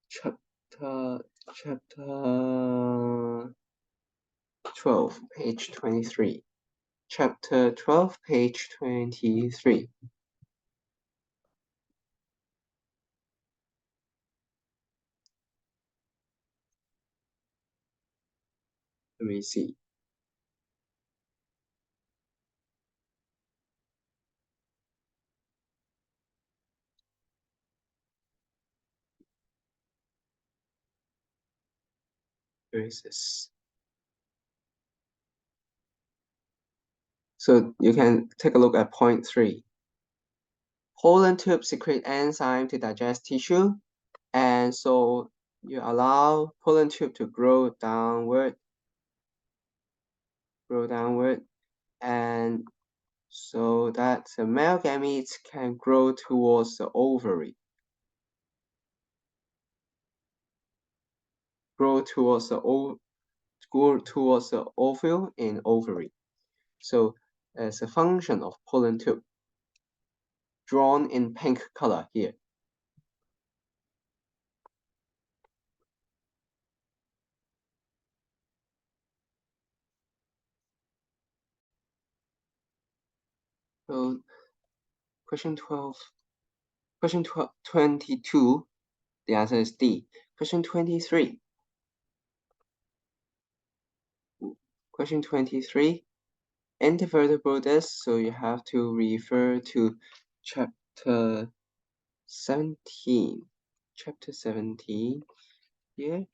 chapter 12, page 23. Chapter 12, page 23. Let me see. Where is this? So you can take a look at point 3. Pollen tubes secrete enzyme to digest tissue, and so you allow pollen tube to grow downward, and so that the male gametes can grow towards the ovary, grow towards the ovule in ovary. So as a function of pollen tube, drawn in pink color here. So question 22, the answer is D. Question 23. Question 23, intervertebral disc. So you have to refer to chapter 17. Chapter 17 here.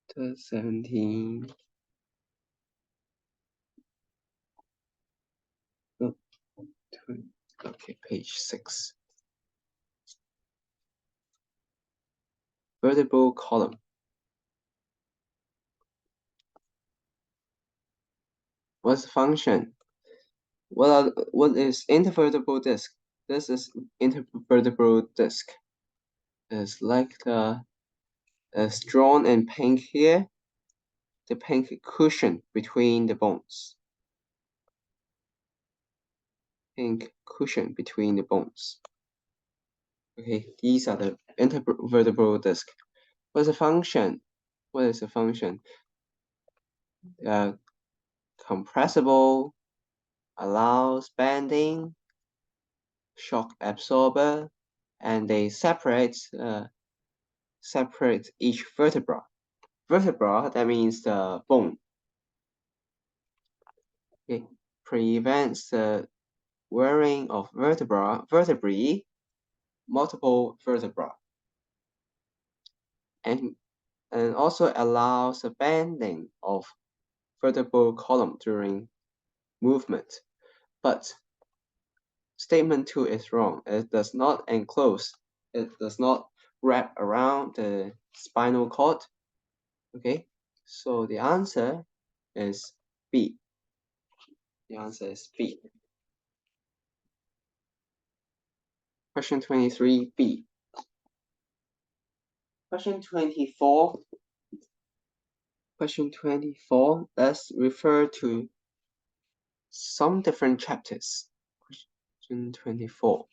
Chapter 17. Oh, okay, page 6. Vertebral column. What's the function? What is intervertebral disc? This is intervertebral disc. It's like the as drawn in pink here, the pink cushion between the bones. Pink cushion between the bones. Okay, these are the intervertebral disc. What's the function? What is the function? Compressible, allows bending, shock absorber, and they separate each vertebra. Vertebra, that means the bone. It prevents the wearing of vertebrae, multiple vertebra, and also allows the bending of vertebral column during movement. But statement 2 is wrong. It does not enclose, it does not wrap around the spinal cord. Okay, so the answer is B. The answer is B. Question 23B. Question 24. Question 24. Let's refer to some different chapters. Question 24.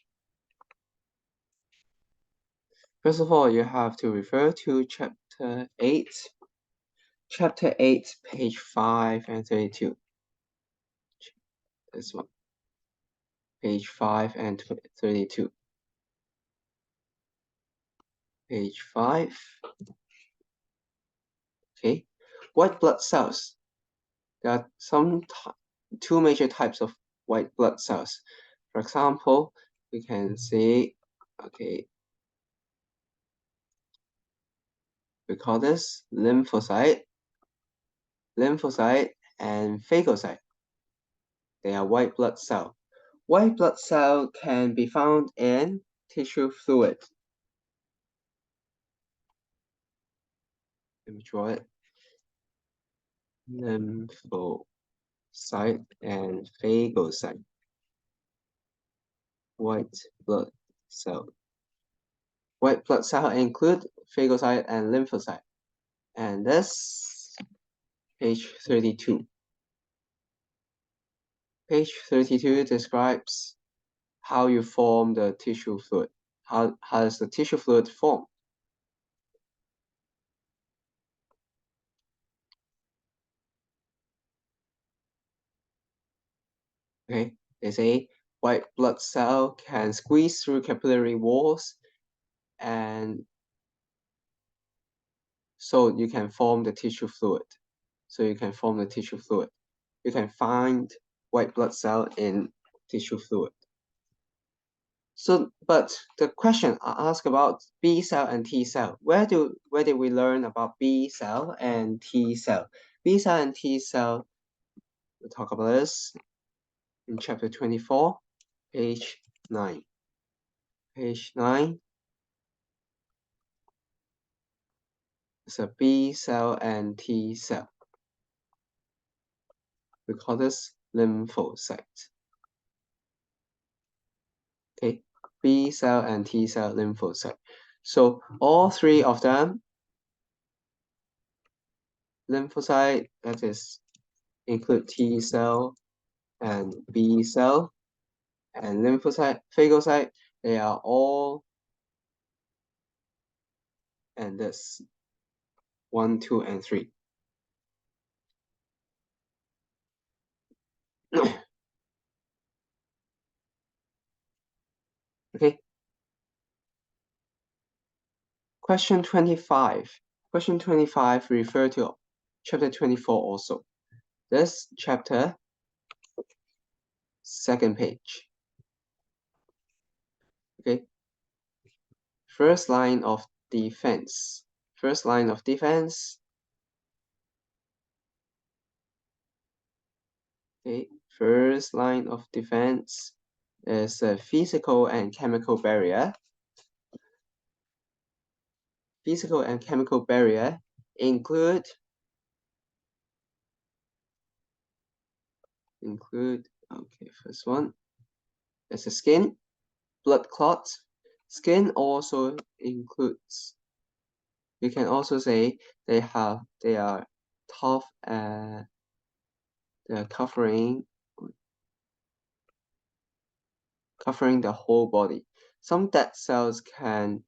First of all, you have to refer to chapter 8. Chapter 8, page 5 and 32. This one. Page 5 and 32. Page 5. Okay. White blood cells. There are two major types of white blood cells. For example, we can see, okay, we call this lymphocyte and phagocyte. They are white blood cell. White blood cell can be found in tissue fluid. Let me draw it. Lymphocyte and phagocyte. White blood cell. White blood cell include phagocyte and lymphocyte. And this, page 32. Page 32 describes how you form the tissue fluid. How does the tissue fluid form? Okay, they say white blood cell can squeeze through capillary walls, and so you can form the tissue fluid. You can find white blood cell in tissue fluid. So, but the question I ask about B cell and T cell, where did we learn about B cell and T cell? B cell and T cell We'll talk about this in chapter 24, page 9. Page 9 is a B cell and T cell. We call this lymphocyte. Okay, B cell and T cell lymphocyte. So all three of them, lymphocyte, that is, include T cell and B cell, and lymphocyte, phagocyte, they are all, and this 1, 2, and 3. Okay. Question 25. Question 25 refer to chapter 24 also. This chapter, second page. Okay. First line of defense. First line of defense. Okay. First line of defense is a physical and chemical barrier. Physical and chemical barrier include okay, first one is the skin, blood clots. Skin also includes, you can also say they are tough, they're covering the whole body. Some dead cells can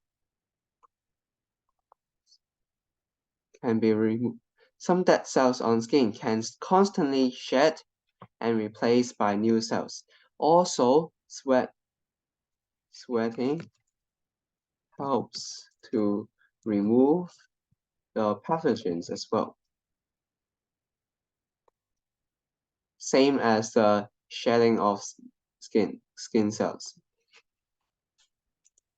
be removed. Some dead cells on skin can constantly shed and replaced by new cells. Also, sweating helps to remove the pathogens as well. Same as the shedding of skin cells.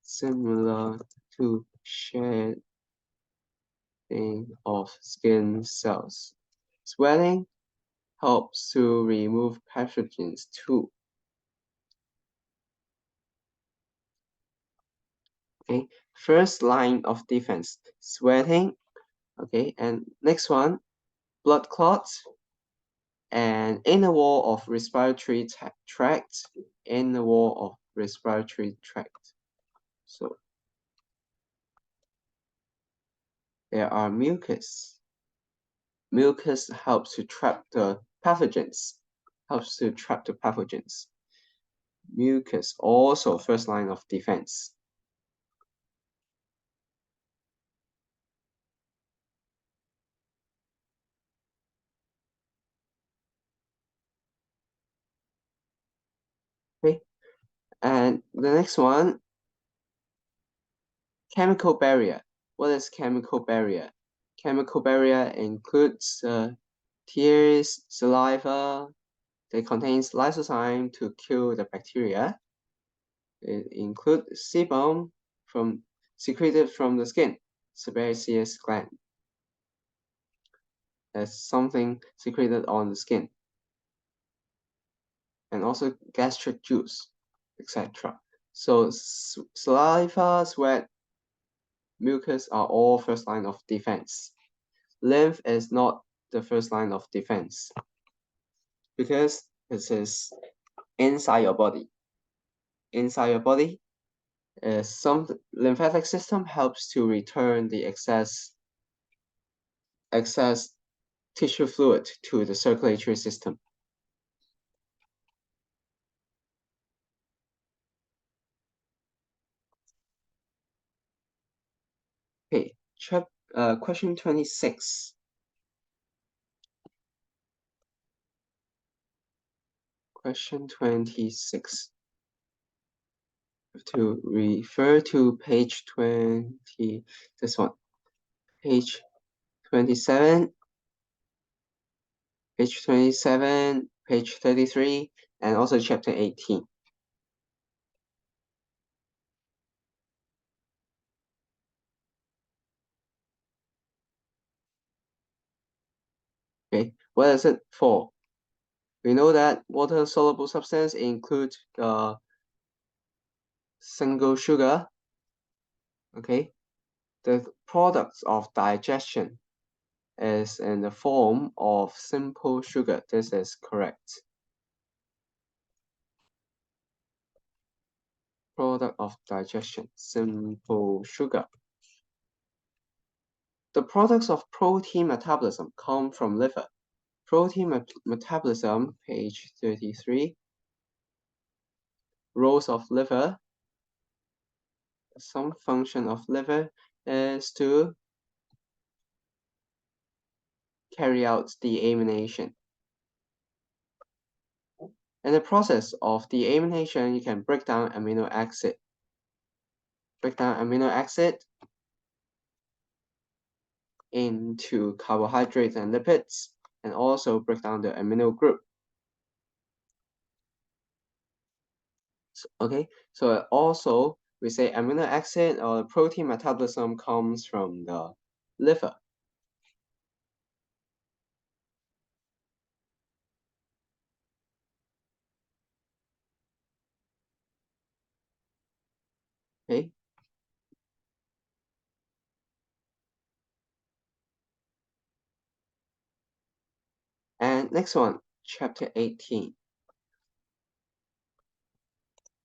Similar to shedding of skin cells. Sweating helps to remove pathogens too. Okay, first line of defense, sweating. Okay, and next one, blood clots and inner wall of respiratory tract. Inner wall of respiratory tract. So there are mucus. Mucus helps to trap the pathogens. Mucus also first line of defense. Okay, and the next one, chemical barrier. What is chemical barrier? Chemical barrier includes tears, saliva. They contains lysozyme to kill the bacteria. It includes sebum secreted from the skin, sebaceous gland. That's something secreted on the skin. And also gastric juice, etc. So saliva, sweat, mucus are all first line of defense. Lymph is not the first line of defense because it is inside your body. Inside your body, some lymphatic system helps to return the excess tissue fluid to the circulatory system. Okay, question 26. Question 26. To refer to page 20, this one, page 27, page 27, page 33, and also chapter 18. Okay, what is it for? We know that water-soluble substance include the single sugar. Okay, the products of digestion is in the form of simple sugar. This is correct. Product of digestion, simple sugar. The products of protein metabolism come from liver. Protein metabolism, page 33. Roles of liver. Some function of liver is to carry out deamination. In the process of deamination, you can break down amino acid. Break down amino acid into carbohydrates and lipids, and also break down the amino group. Okay, so also we say amino acid or protein metabolism comes from the liver. Okay. And next one, chapter 18,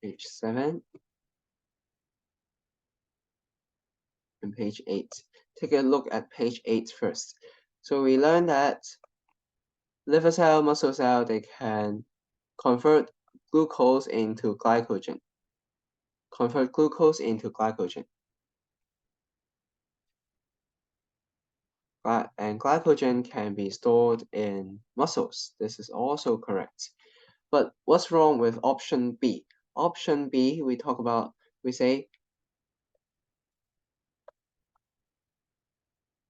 page 7 and page 8. Take a look at page 8 first. So we learned that liver cell, muscle cell, they can convert glucose into glycogen. Convert glucose into glycogen. And glycogen can be stored in muscles. This is also correct. But what's wrong with option B? Option B, we say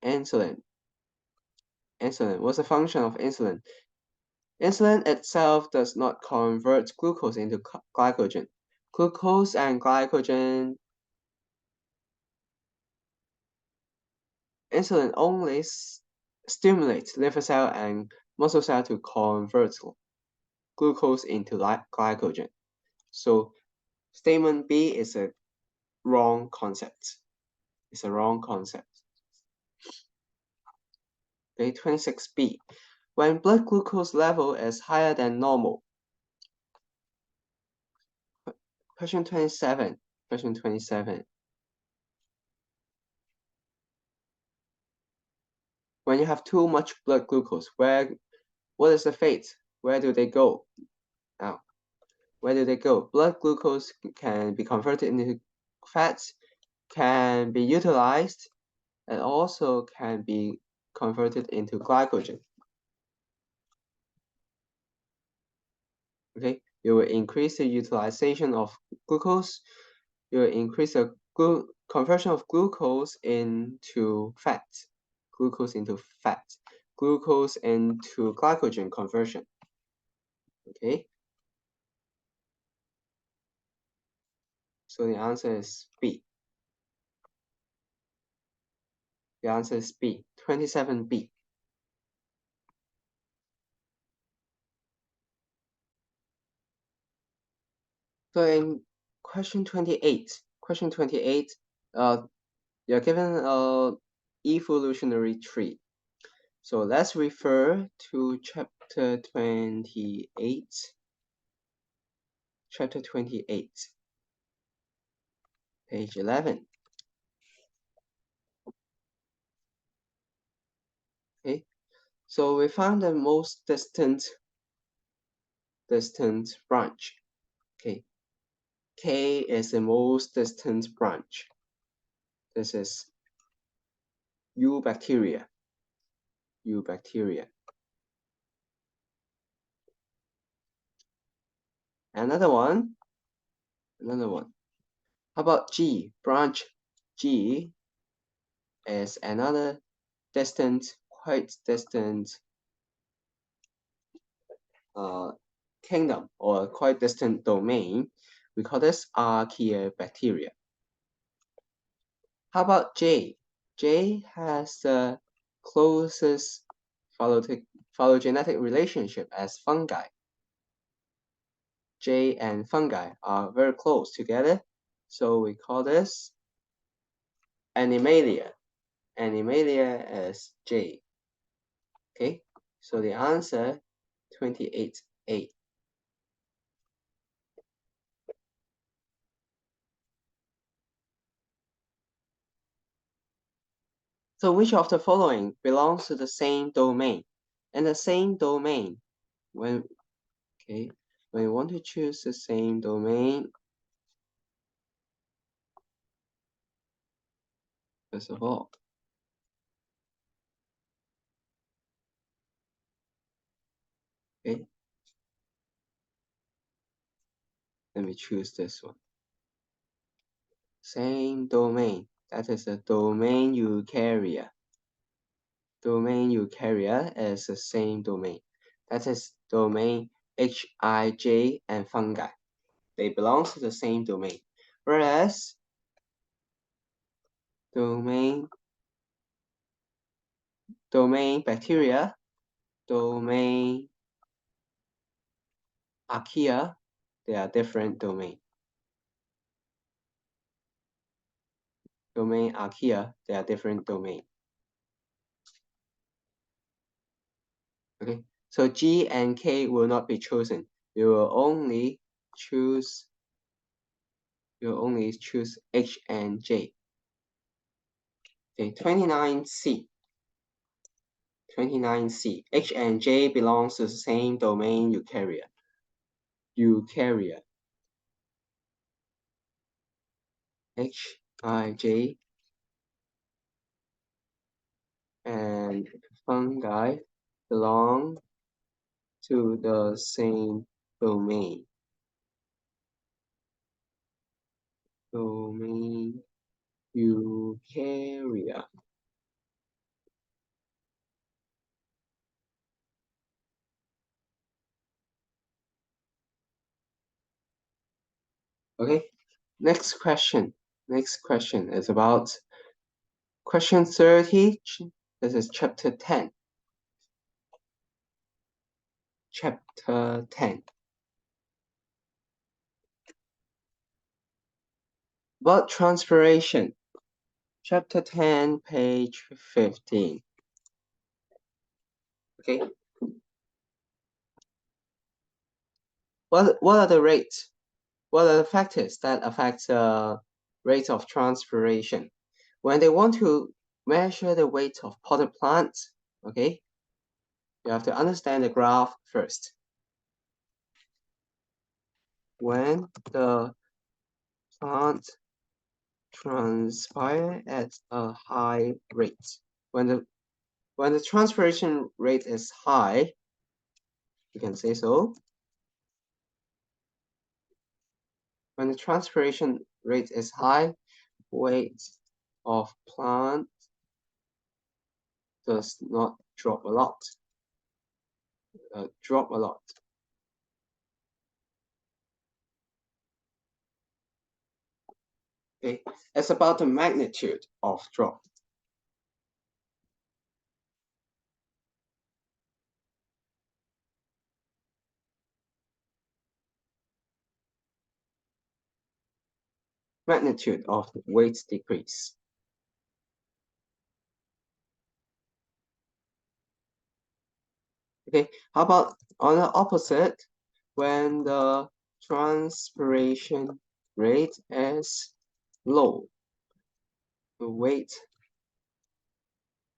insulin. Insulin, what's the function of insulin? Insulin itself does not convert glucose into glycogen. Glucose and glycogen, insulin only stimulates liver cell and muscle cell to convert glucose into glycogen. So statement B is a wrong concept. It's a wrong concept. Okay, 26B. When blood glucose level is higher than normal. Question 27. Question 27. When you have too much blood glucose, what is the fate? Where do they go? Now, where do they go? Blood glucose can be converted into fats, can be utilized, and also can be converted into glycogen. Okay, you will increase the utilization of glucose. You will increase the conversion of glucose into fat. Glucose into fat. Glucose into glycogen conversion. Okay. So the answer is B. The answer is B, 27B. So in question 28, you're given a evolutionary tree. So let's refer to chapter 28. Chapter 28, page 11. Okay, so we found the most distant branch. Okay, K is the most distant branch. This is Eubacteria. Eubacteria. Another one. How about G? Branch G is another quite distant kingdom or quite distant domain. We call this Archaeobacteria. How about J? J has the closest phylogenetic relationship as fungi. J, and fungi are very close together. So we call this Animalia. Animalia as J. Okay, so the answer 28A. So which of the following belongs to the same domain? And the same domain, when you want to choose the same domain, first of all, okay, let me choose this one. Same domain, that is the domain eukarya. Domain eukarya is the same domain. That is domain Hij and fungi. They belong to the same domain. Whereas domain bacteria, domain archaea, they are different domain. Domain archaea, they are different domain. Okay, so G and K will not be chosen. You will only choose H and J. Okay, 29C. 29C. H and J belongs to the same domain eukarya. Eukarya. Hij and fungi belong to the same domain. Domain eukarya. Okay, next question. Next question is about question 30. This is chapter 10. Chapter 10. Blood transpiration. Chapter 10, page 15. Okay. What are the rates? What are the factors that affect the rate of transpiration? When they want to measure the weight of potted plants, okay, you have to understand the graph first. When the plant transpire at a high rate, when the transpiration rate is high, you can say so. When the transpiration rate is high, weight of plant does not drop a lot. Okay, it's about the magnitude of drop. Magnitude of weight decrease. Okay, how about on the opposite, when the transpiration rate is low, the weight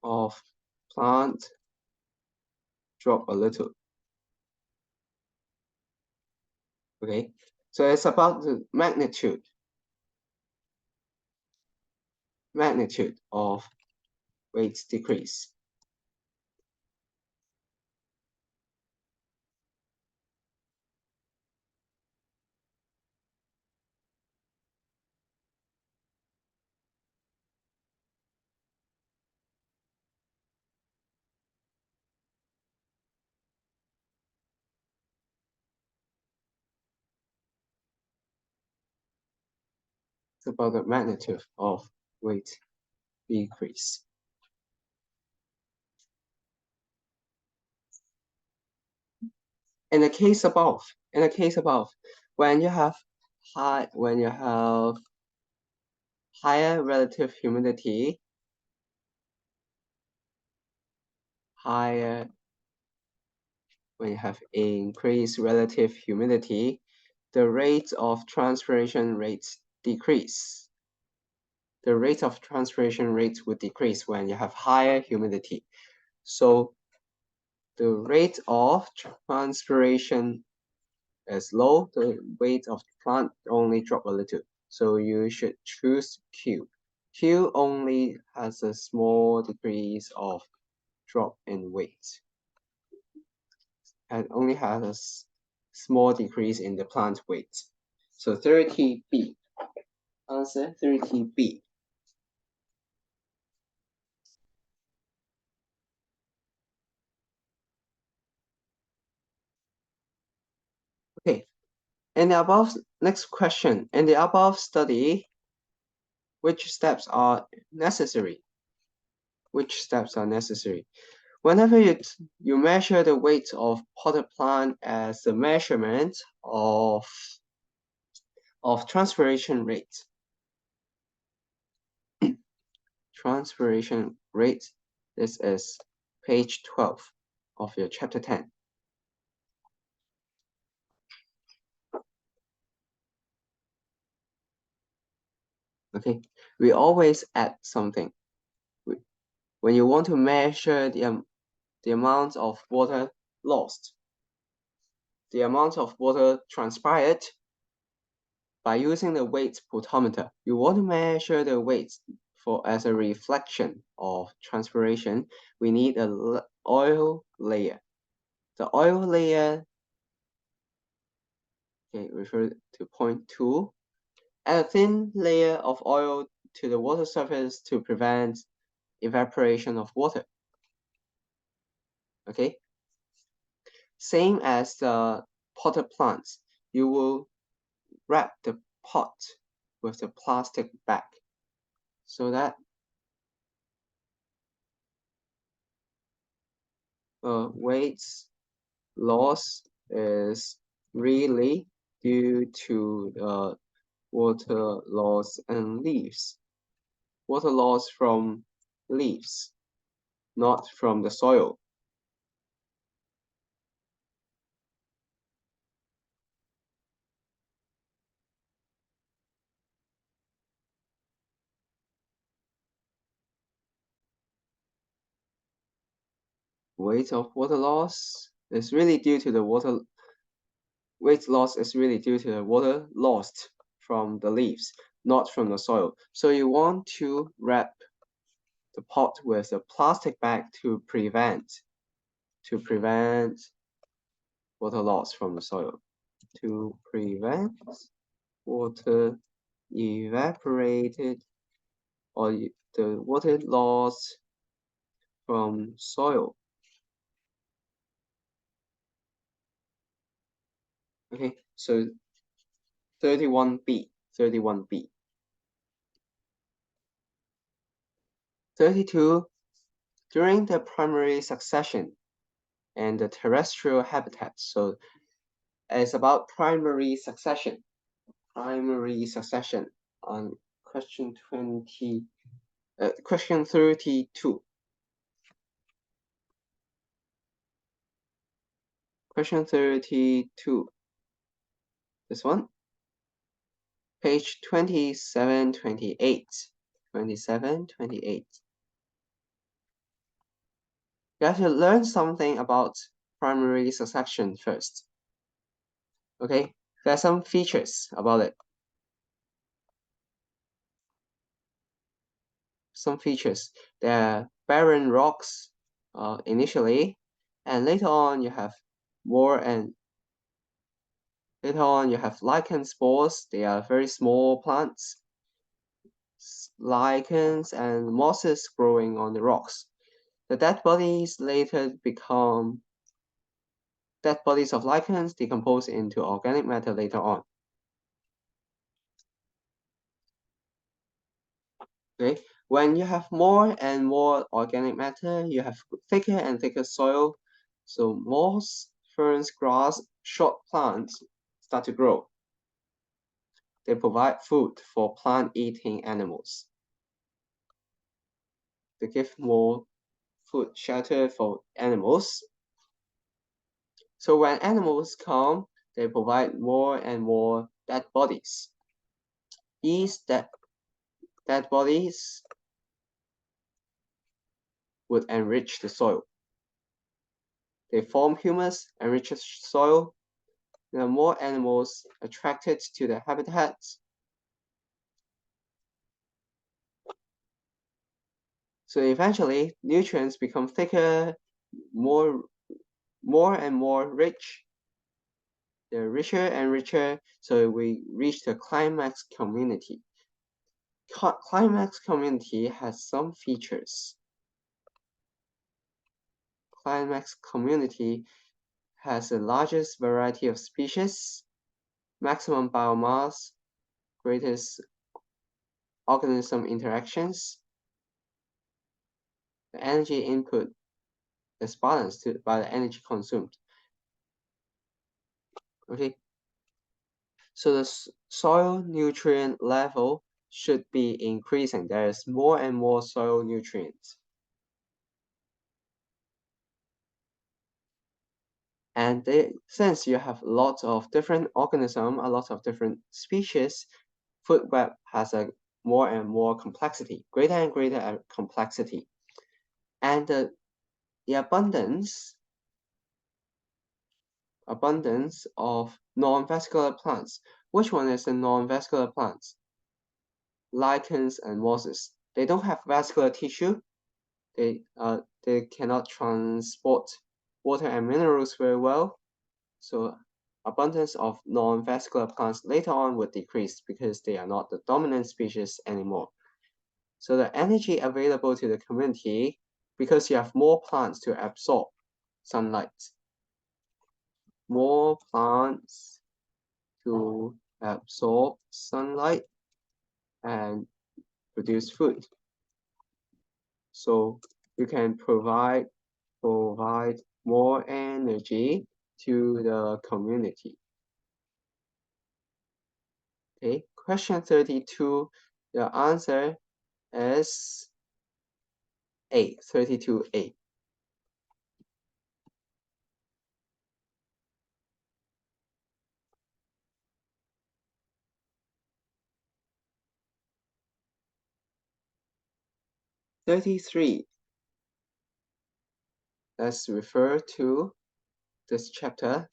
of plant drop a little. Okay, so it's about the magnitude of weight decrease. It's about the magnitude of weight decrease. In the case above, In the case above, when you have higher relative humidity, when you have increased relative humidity, the rate of transpiration rates decrease. The rate of transpiration rates would decrease when you have higher humidity. So the rate of transpiration is low, the weight of the plant only drop a little. So you should choose Q. Q only has a small decrease of drop in weight. And only has a small decrease in the plant weight. So 30B. Answer 30B. Okay. In the above next question, in the above study, which steps are necessary? Which steps are necessary? Whenever you measure the weight of potted plant as the measurement of transpiration rate. Transpiration rate, this is page 12 of your chapter 10. Okay, we always add something. When you want to measure the amount of water lost, the amount of water transpired, by using the weight potentiometer, you want to measure the weight as a reflection of transpiration. We need an oil layer. The oil layer, okay, refer to point 2. Add a thin layer of oil to the water surface to prevent evaporation of water. Okay. Same as the potted plants, you will wrap the pot with the plastic bag so that weight loss is really due to water loss and leaves. Water loss from leaves, not from the soil. Weight of water loss is really due to the water. Weight loss is really due to the water lost from the leaves, not from the soil. So you want to wrap the pot with a plastic bag to prevent water loss from the soil. To prevent water evaporated or the water loss from soil. Okay, so 31B. 32. During the primary succession and the terrestrial habitat. So it's about primary succession. Primary succession on question 32. Question 32. This one. Page 27, 28. 27, 28. You have to learn something about primary succession first. Okay, there are some features about it. Some features. There are barren rocks initially, and later on you have lichen spores. They are very small plants. Lichens and mosses growing on the rocks. The dead bodies of lichens decompose into organic matter later on. Okay, when you have more and more organic matter, you have thicker and thicker soil. So moss, ferns, grass, short plants start to grow. They provide food for plant-eating animals. They give more food, shelter for animals. So when animals come, they provide more and more dead bodies. These dead bodies would enrich the soil. They form humus, enrich the soil. There are more animals attracted to the habitats. So eventually, nutrients become thicker, more and more rich. They're richer and richer, so we reach the climax community. Climax community has some features. Climax community has the largest variety of species, maximum biomass, greatest organism interactions. The energy input is balanced by the energy consumed. Okay, so the soil nutrient level should be increasing. There is more and more soil nutrients. And since you have lots of different organisms, a lot of different species, food web has a more and more complexity, greater and greater complexity. And the abundance of non-vascular plants. Which one is the non-vascular plants? Lichens and mosses. They don't have vascular tissue. They cannot transport water and minerals very well. So abundance of non-vascular plants later on would decrease because they are not the dominant species anymore. So the energy available to the community, because you have more plants to absorb sunlight, more plants to absorb sunlight and produce food. So you can provide more energy to the community. Okay, question 32, the answer is A, 32A. Let's refer to this chapter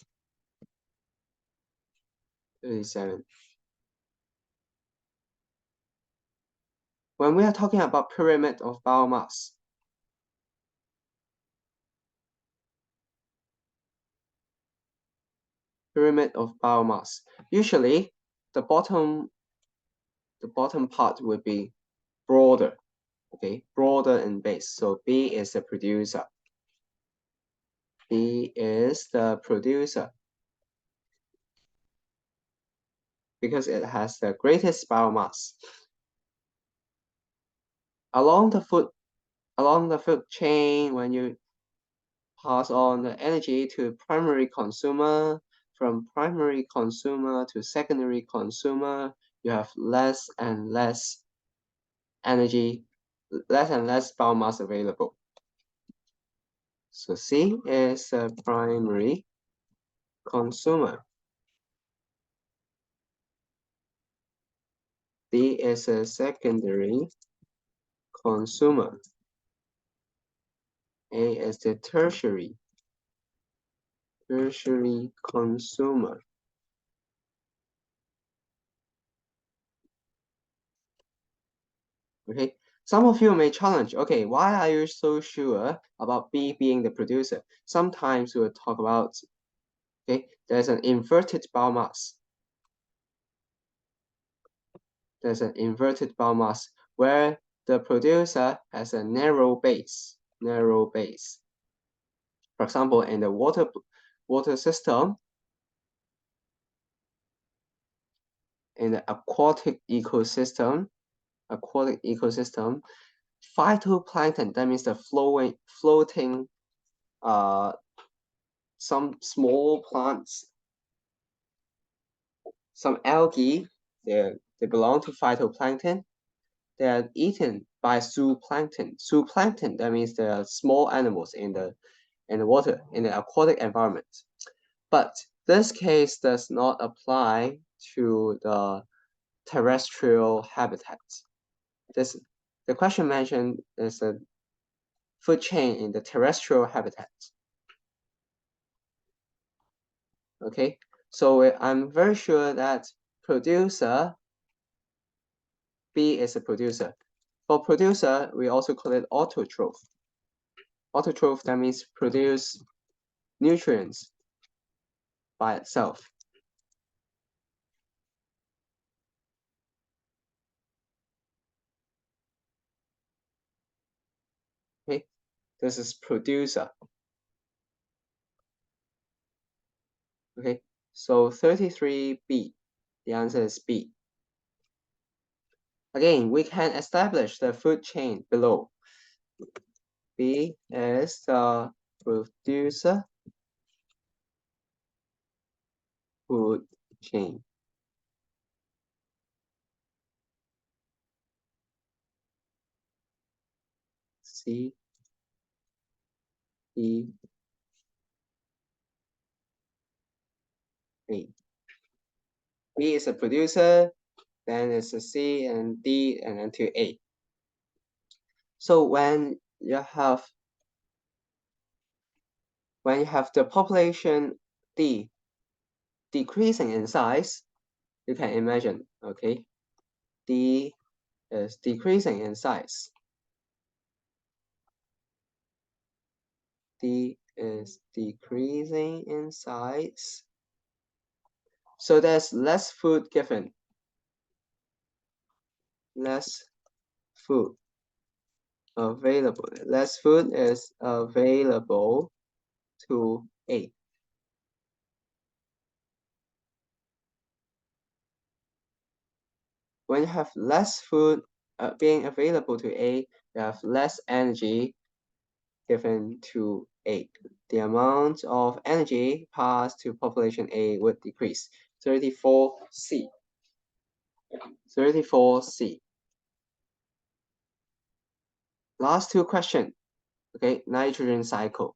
37. When we are talking about pyramid of biomass, usually the bottom part would be broader, okay, broader in base. So B is the producer. B is the producer because it has the greatest biomass. Along the food chain, when you pass on the energy to primary consumer, from primary consumer to secondary consumer, you have less and less energy, less and less biomass available. So C is a primary consumer. D is a secondary consumer. A is the tertiary consumer. Okay, some of you may challenge, okay, why are you so sure about B being the producer? Sometimes we'll talk about, okay, there's an inverted biomass. There's an inverted biomass where the producer has a narrow base. For example, in the water system, in the aquatic ecosystem, phytoplankton, that means the floating some small plants some algae, they belong to phytoplankton. They are eaten by zooplankton. Zooplankton, that means there are small animals in the water, in the aquatic environment. But this case does not apply to the terrestrial habitat. The question mentioned is a food chain in the terrestrial habitat. Okay, so I'm very sure that producer, B is a producer. For producer, we also call it autotroph. Autotroph, that means produce nutrients by itself. Okay, this is producer. Okay, so 33B, the answer is B. Again, we can establish the food chain below. B is the producer food chain. C, E, A. B is a producer, then it's a C and D, and then to A. So when you have the population D decreasing in size, you can imagine, okay, D is decreasing in size. D is decreasing in size. So there's less food given. Less food available. Less food is available to A. When you have less food being available to A, you have less energy given to A. The amount of energy passed to population A would decrease. 34C. 34C. Last two questions. Okay, nitrogen cycle.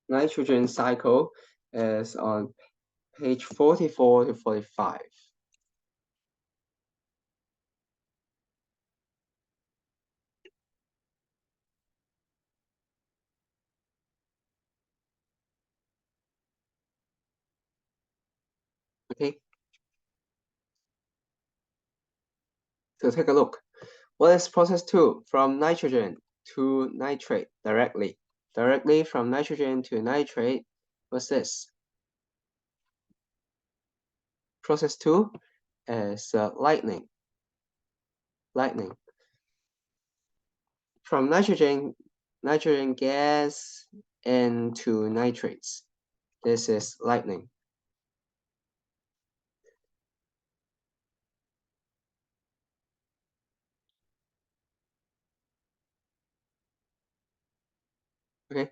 Nitrogen cycle is on page 44 to 45. Okay, so take a look. What is process 2? From nitrogen to nitrate directly. Directly from nitrogen to nitrate. What's this? Process 2 is lightning. Lightning. From nitrogen gas into nitrates. This is lightning. Okay,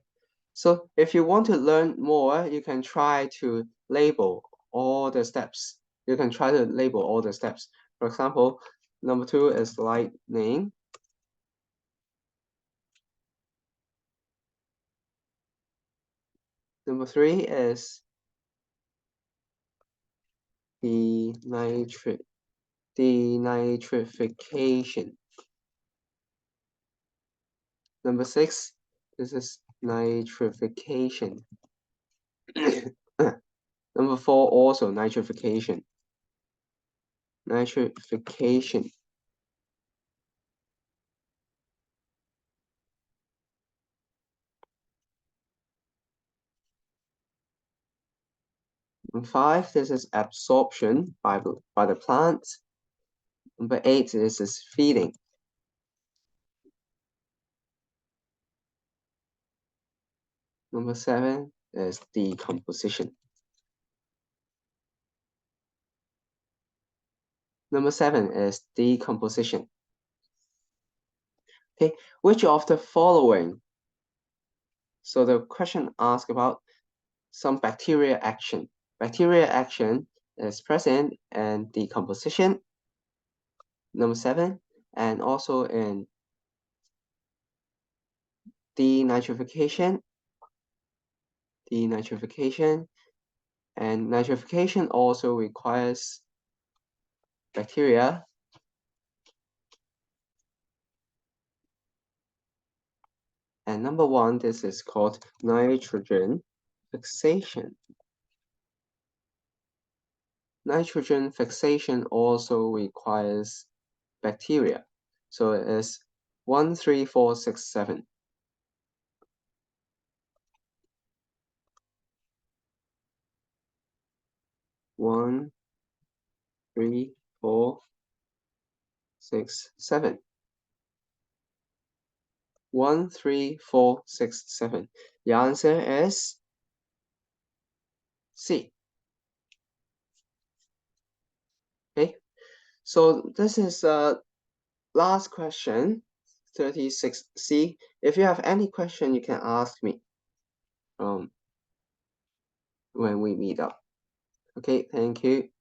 so if you want to learn more, you can try to label all the steps. You can try to label all the steps. For example, number 2 is lightning. Number 3 is denitrification. Number 6, this is nitrification. Number 4, also nitrification. Nitrification. Number 5, this is absorption by the plant. Number 8, this is feeding. Number 7 is decomposition. Number 7 is decomposition. Okay, which of the following? So the question asks about some bacterial action. Bacterial action is present in decomposition, number 7, and also in denitrification, and nitrification also requires bacteria. And number 1, this is called nitrogen fixation. Nitrogen fixation also requires bacteria. So it is 1, 3, 4, 6, 7. One, 3, 4, 6, 7. 1, 3, 4, 6, 7. The answer is C. Okay, so this is last question, 36C. If you have any question, you can ask me when we meet up. Okay, thank you.